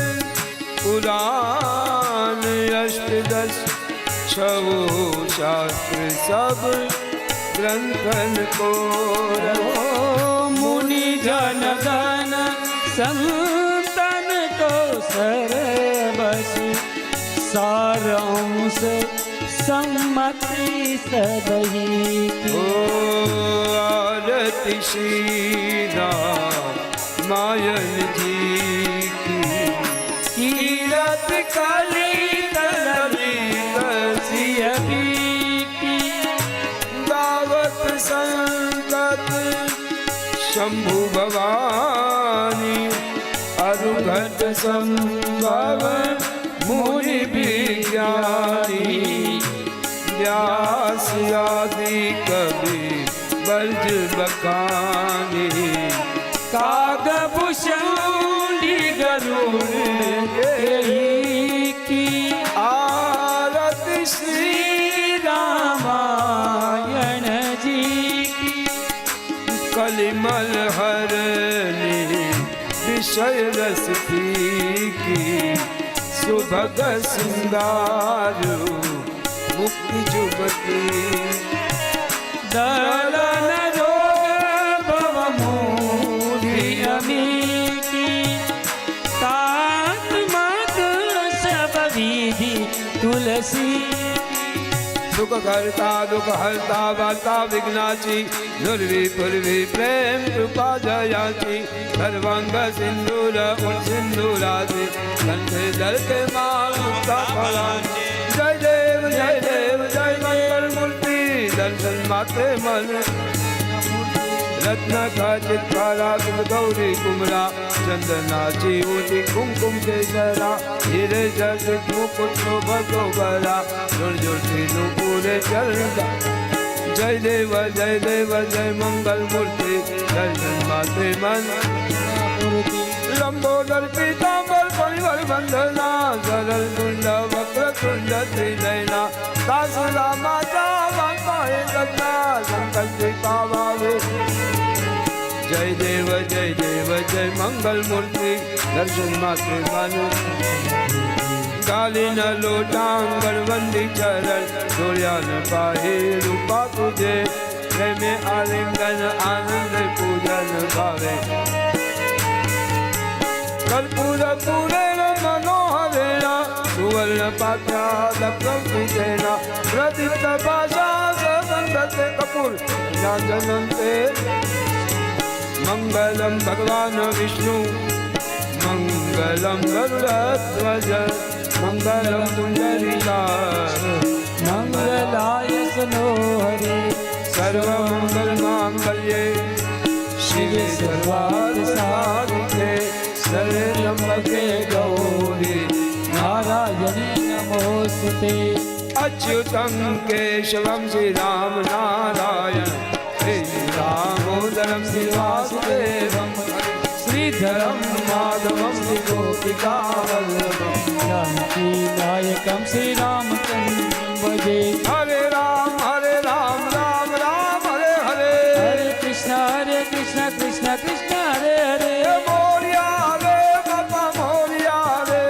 S1: पुराण अष्टदश छवो शास्त्र सब ग्रंथन को
S2: मुनि जन गण संतन को सरबस सारांश सम्मति सदही
S1: ओ आरती श्री राम मायन जी की कीरत काली तलवी
S2: सियबी की
S1: दावत संगत शंभु भवानी अरुघट संभव मुनि विज्ञानी व्यास आदि कवि बर्ज बखानी
S2: कागभूषणी गरुड़ यही की
S1: आरती श्री
S2: रामायण जी की
S1: कलिमल हरने विषय रस की सुभग सिंगार मुक्ति जुबती
S2: दलन रोग भवमूढ़ि अमीकी तात मत सब विधि तुलसी
S1: दुख करता दुख हरता वार्ता विघ्नाची नुर्वी पूर्वी प्रेम कृपा जयाची सर्वांग सिंदूर उन सिंदूराची कंठे जल के माल मुक्ता फलाची जय देव जय मंगल मूर्ति दर्शन माते मन रत्न खचित काला गौरी कुमरा चंदनाची ऊंची कुमकुम से जरा हीरे जगत मुकुट शोभतो बरा दुर्जोति पूरे चरण जय देव जय मंगल मूर्ति दर्शन माते मन लंबोदर पीतांबर परिवर बंधना सरल कुंड वक्र कुंड त्रिनयना दासुरा माता वांकाए रत्ना संकल्प पावावे जय देव जय मंगल मूर्ति दर्शन माते मन कालीन लोटांगर वंदी चरण सूर्यान पाहे रूपा तुझे प्रेम आलिंगन आनंद पूजन भावे कर्पूर पूरेण मनोहरेण सुवर्ण पात्रादप्रकृतेन प्रदीप्त पाशा सगन्धते कपूर ज्ञानजनन्ते मंगलम भगवान विष्णु मंगलम गरुड़ध्वज मंगलम पुंडरीकाक्ष
S2: मंगलाय सनो हरे
S1: सर्वमंगल मांगल्ये शिवे सर्वार्थ साधिके शरण्यम्बके गौरी
S2: नारायणे नमोस्तुते
S1: अच्युतं केशवं श्रीराम नारायण दामोदरं श्रीवासुदेवं श्रीधरं माधवं श्रीगोपिकावल्लभं
S2: जानकी नायकं श्रीरामचन्द्रं भजे
S1: हरे राम राम राम हरे हरे
S2: हरे कृष्ण कृष्ण कृष्ण हरे हरे
S1: मोरिया रे बाबा मोरिया रे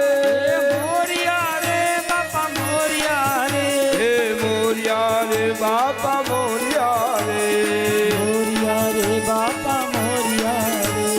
S2: मोरिया रे बापा मोरिया रे
S1: हे मोरिया रे बाबा मोरिया रे
S2: मोरिया रे बापा मोरिया रे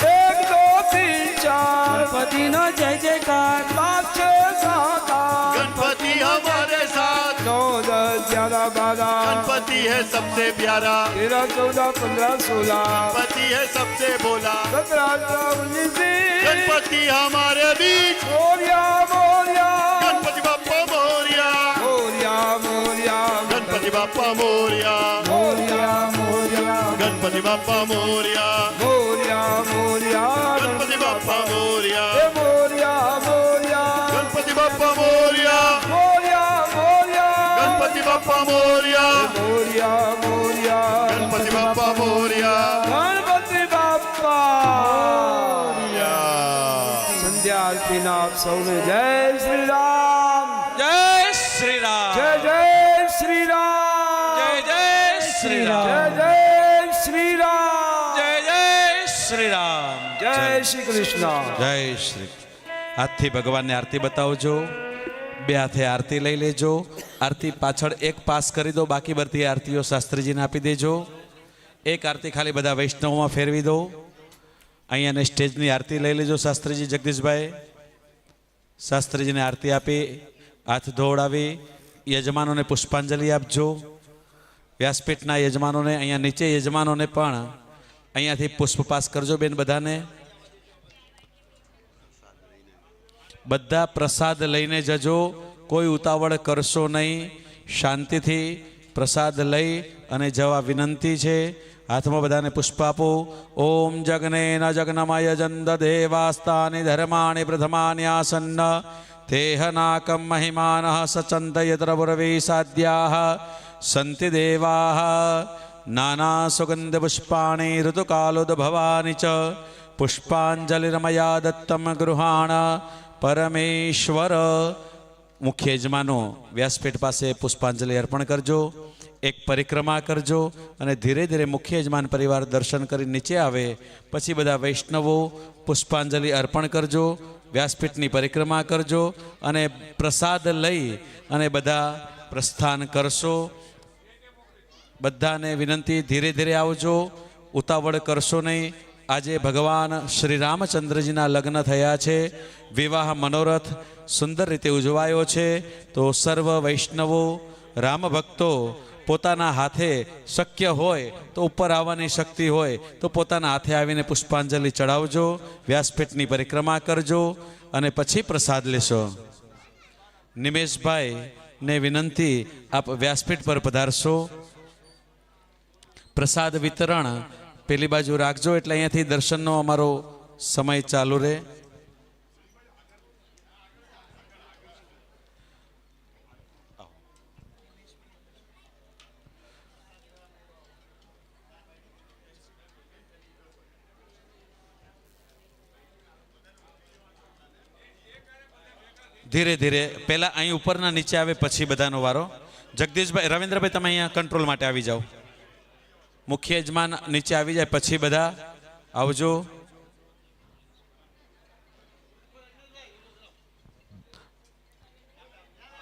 S1: 1 2 3 4
S2: गणपति नो जय जयकार
S1: 5 6 7 8
S4: गणपति हमारे साथ
S1: 9 10 11 12
S4: गणपति है सबसे प्यारा
S1: 13 14 15 16
S4: गणपति है सबसे भोला
S1: 17 18 19
S4: गणपति हमारे बीच
S1: मोरिया मोरिया
S4: गणपति बाप्पा मोरिया
S1: मोरिया मोरिया
S4: गणपति बाप्पा मोरिया
S1: मोरिया मोरिया
S4: गणपति बाप्पा मोरिया
S1: मोरिया मोरिया
S4: गणपति बाप्पा मोरिया
S1: हे मोरिया मोरिया
S4: गणपति बाप्पा मोरिया
S1: मोरिया मोरिया
S4: गणपति बाप्पा मोरिया
S1: मोरिया मोरिया
S4: गणपति बाप्पा मोरिया
S1: गणपति बाप्पा
S4: मोरिया।
S1: संध्या आरती ना आप सौने जय श्री राम
S3: जय श्री राम
S1: जय श्री राम
S3: जय श्री राम
S1: जय श्री राम
S3: जय श्री राम
S1: जय श्री कृष्ण
S3: જય શ્રી હાથથી ભગવાનને આરતી બતાવજો બે હાથે આરતી લઈ લેજો આરતી પાછળ એક પાસ કરી દો બાકી બધી આરતીઓ શાસ્ત્રીજીને આપી દેજો એક આરતી ખાલી બધા વૈષ્ણવમાં ફેરવી દો અહીંયાને સ્ટેજની આરતી લઈ લેજો શાસ્ત્રીજી જગદીશભાઈ શાસ્ત્રીજીને આરતી આપી હાથ ધોવડાવી યજમાનોને પુષ્પાંજલિ આપજો. વ્યાસપીઠના યજમાનોને, અહીંયા નીચે યજમાનોને પણ અહીંયાથી પુષ્પપાસ કરજો બેન. બધાને બધા પ્રસાદ લઈને જજો, કોઈ ઉતાવળ કરશો નહીં, શાંતિથી પ્રસાદ લઈ અને જવા વિનંતી છે. હાથમાં બધાને પુષ્પ આપો. ઓમ જગ્નેન જગ્નમય જંદ દેવાસ્તાની ધર્માણી પ્રથમાન્યાસન્ન તેહનાકમ મહિમાન સચંતયત્રપુરવે સાધ્યાઃ સંતિ દેવાઃ નાના સુગંધ પુષ્પાણી ઋતુકાલોદ્ભવાની ચ પુષ્પાંજલિરમયા દત્તમ ગૃહાણ પરમેશ્વર. મુખ્ય યજમાનો વ્યાસપીઠ પાસે પુષ્પાંજલિ અર્પણ કરજો, એક પરિક્રમા કરજો અને ધીરે ધીરે મુખ્ય યજમાન પરિવાર દર્શન કરી નીચે આવે પછી બધા વૈષ્ણવો પુષ્પાંજલિ અર્પણ કરજો, વ્યાસપીઠની પરિક્રમા કરજો અને પ્રસાદ લઈ અને બધા પ્રસ્થાન કરશો. બધાને વિનંતી, ધીરે ધીરે આવજો, ઉતાવળ કરશો નહીં. આજે ભગવાન શ્રી રામચંદ્રજીના લગ્ન થયા છે, વિવાહ મનોરથ સુંદર રીતે ઉજવાયો છે. તો સર્વ વૈષ્ણવો રામ ભક્તો પોતાના હાથે શક્ય હોય તો ઉપર આવવાની શક્તિ હોય તો પોતાના હાથે આવીને પુષ્પાંજલિ ચડાવજો, વ્યાસપીઠની પરિક્રમા કરજો અને પછી પ્રસાદ લેશો. નિમેશભાઈ ને વિનંતી, આપ વ્યાસપીઠ પર પધારશો. પ્રસાદ વિતરણ પેલી બાજુ રાખજો એટલે અહીંયાથી દર્શનનો અમારો સમય ચાલુ રહે. ધીરે ધીરે પહેલા અહીં ઉપરના નીચે આવે પછી બધાનો વારો. જગદીશભાઈ, રવિન્દ્રભાઈ તમે અહીંયા કંટ્રોલ માટે આવી જાઓ. મુખ્ય યજમાન નીચે આવી જાય પછી બધા આવજો.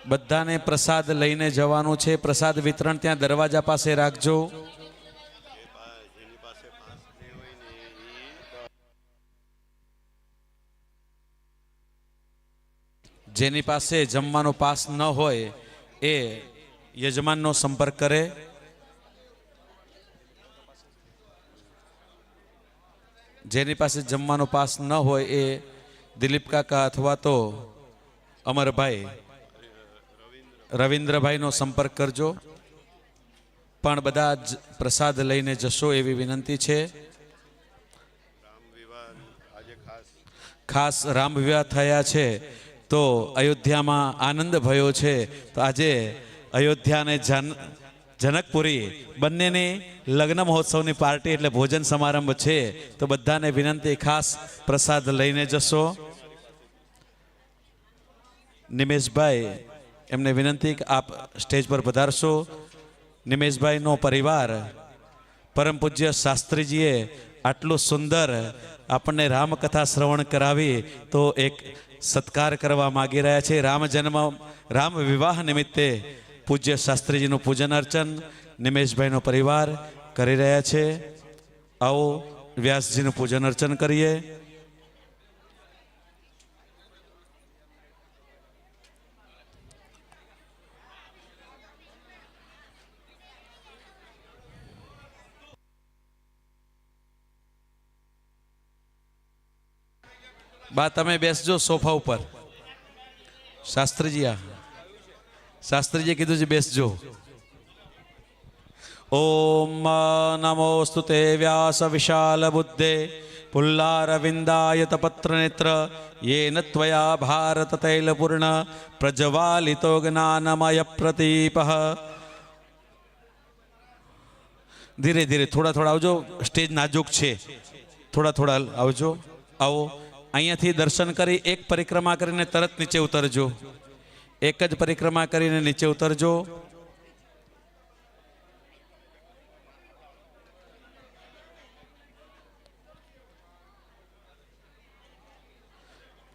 S3: બધાને પ્રસાદ લઈને જવાનું છે. પ્રસાદ વિતરણ ત્યાં દરવાજા પાસે રાખજો. જેની પાસે જમવાનો પાસ ન હોય એ યજમાનનો સંપર્ક કરે. જેની પાસે જમવાનો પાસ ન હોય એ દિલીપ કાકા અથવા તો અમરભાઈ, રવિન્દ્રભાઈનો સંપર્ક કરજો. પણ બધા જ પ્રસાદ લઈને જશો એવી વિનંતી છે. ખાસ રામ વિવાહ થયા છે તો અયોધ્યામાં આનંદ ભયો છે. તો આજે અયોધ્યા અને જનકપુરી બંનેની લગ્ન મહોત્સવની પાર્ટી એટલે ભોજન સમારંભ છે. તો બધાને વિનંતી, ખાસ પ્રસાદ લઈને જશો. નિમેશભાઈ, એમને વિનંતી કે આપ સ્ટેજ પર પધારશો. નિમેશભાઈનો પરિવાર પરમ પૂજ્ય શાસ્ત્રીજીએ આટલું સુંદર આપણને રામકથા શ્રવણ કરાવી તો એક સત્કાર કરવા માગી રહ્યા છે. રામ વિવાહ નિમિત્તે પૂજ્ય શાસ્ત્રીજીનું પૂજન અર્ચન નિમેશભાઈનો પરિવાર કરી રહ્યા છે. આવો વ્યાસજીનું પૂજન અર્ચન કરીએ. બા તમે બેસજો સોફા ઉપર. શાસ્ત્રીજીએ કીધું છે બેસજો. ઓમ નમોસ્તુ તે વ્યાસ વિશાલ બુદ્ધે પુલ્લારવિંદાય તપત્ર નેત્ર યેન ત્વયા ભારત તૈલપૂર્ણ પ્રજ્વાલિતો જ્ઞાનમય પ્રદીપ. ધીરે ધીરે થોડા આવજો, સ્ટેજ નાજુક છે. થોડા આવજો. આવો, અહીંયાથી દર્શન કરી એક પરિક્રમા કરીને તરત નીચે ઉતરજો. એક જ પરિક્રમા કરીને નીચે ઉતરજો.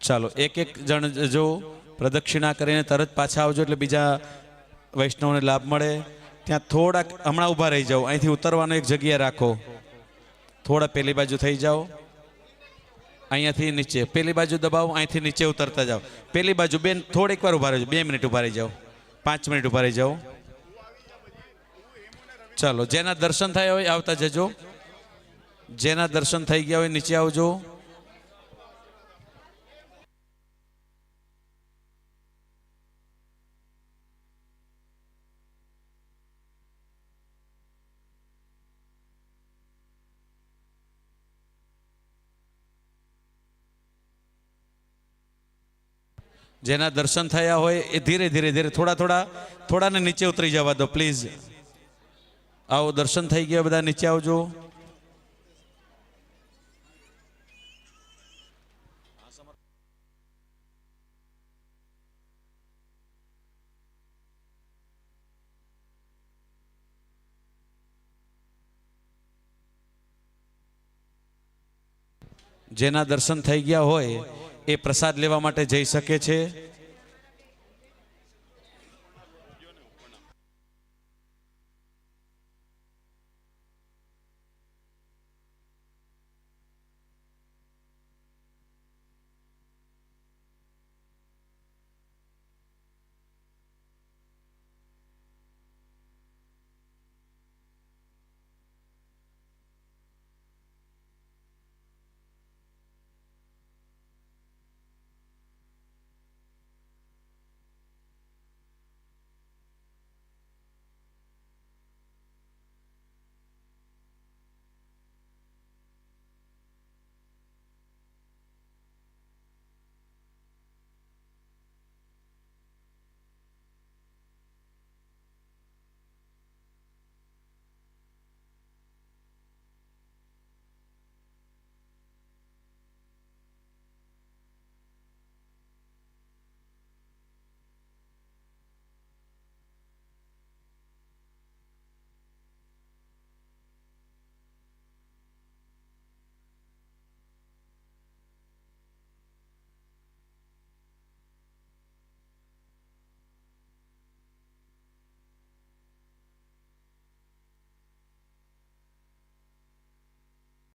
S3: ચાલો, એક જણ જો પ્રદક્ષિણા કરીને તરત પાછા આવજો એટલે બીજા વૈષ્ણવને લાભ મળે. ત્યાં થોડાક હમણાં ઊભા રહી જાઓ. અહીંથી ઉતરવાનો એક જગ્યા રાખો. થોડા પેલી બાજુ થઈ જાઓ. અહીંયાથી નીચે પેલી બાજુ દબાવો, અહીંથી નીચે ઉતરતા જાઓ. પેલી બાજુ બેન થોડીક વાર ઊભા રહેજો, 2 મિનિટ ઊભા રહી જાઓ, 5 મિનિટ ઊભા રહી જાઓ. ચાલો, જેના દર્શન થયા હોય આવતા જજો. જેના દર્શન થઈ ગયા હોય નીચે આવજો. જેના દર્શન થયા હોય એ ધીરે ધીરે ધીરે થોડાને નીચે ઉતરી જવા દો પ્લીઝ. આવો, દર્શન થઈ ગયા બધા, નીચે આવજો. જેના દર્શન થઈ ગયા હોય એ પ્રસાદ લેવા માટે જઈ શકે છે.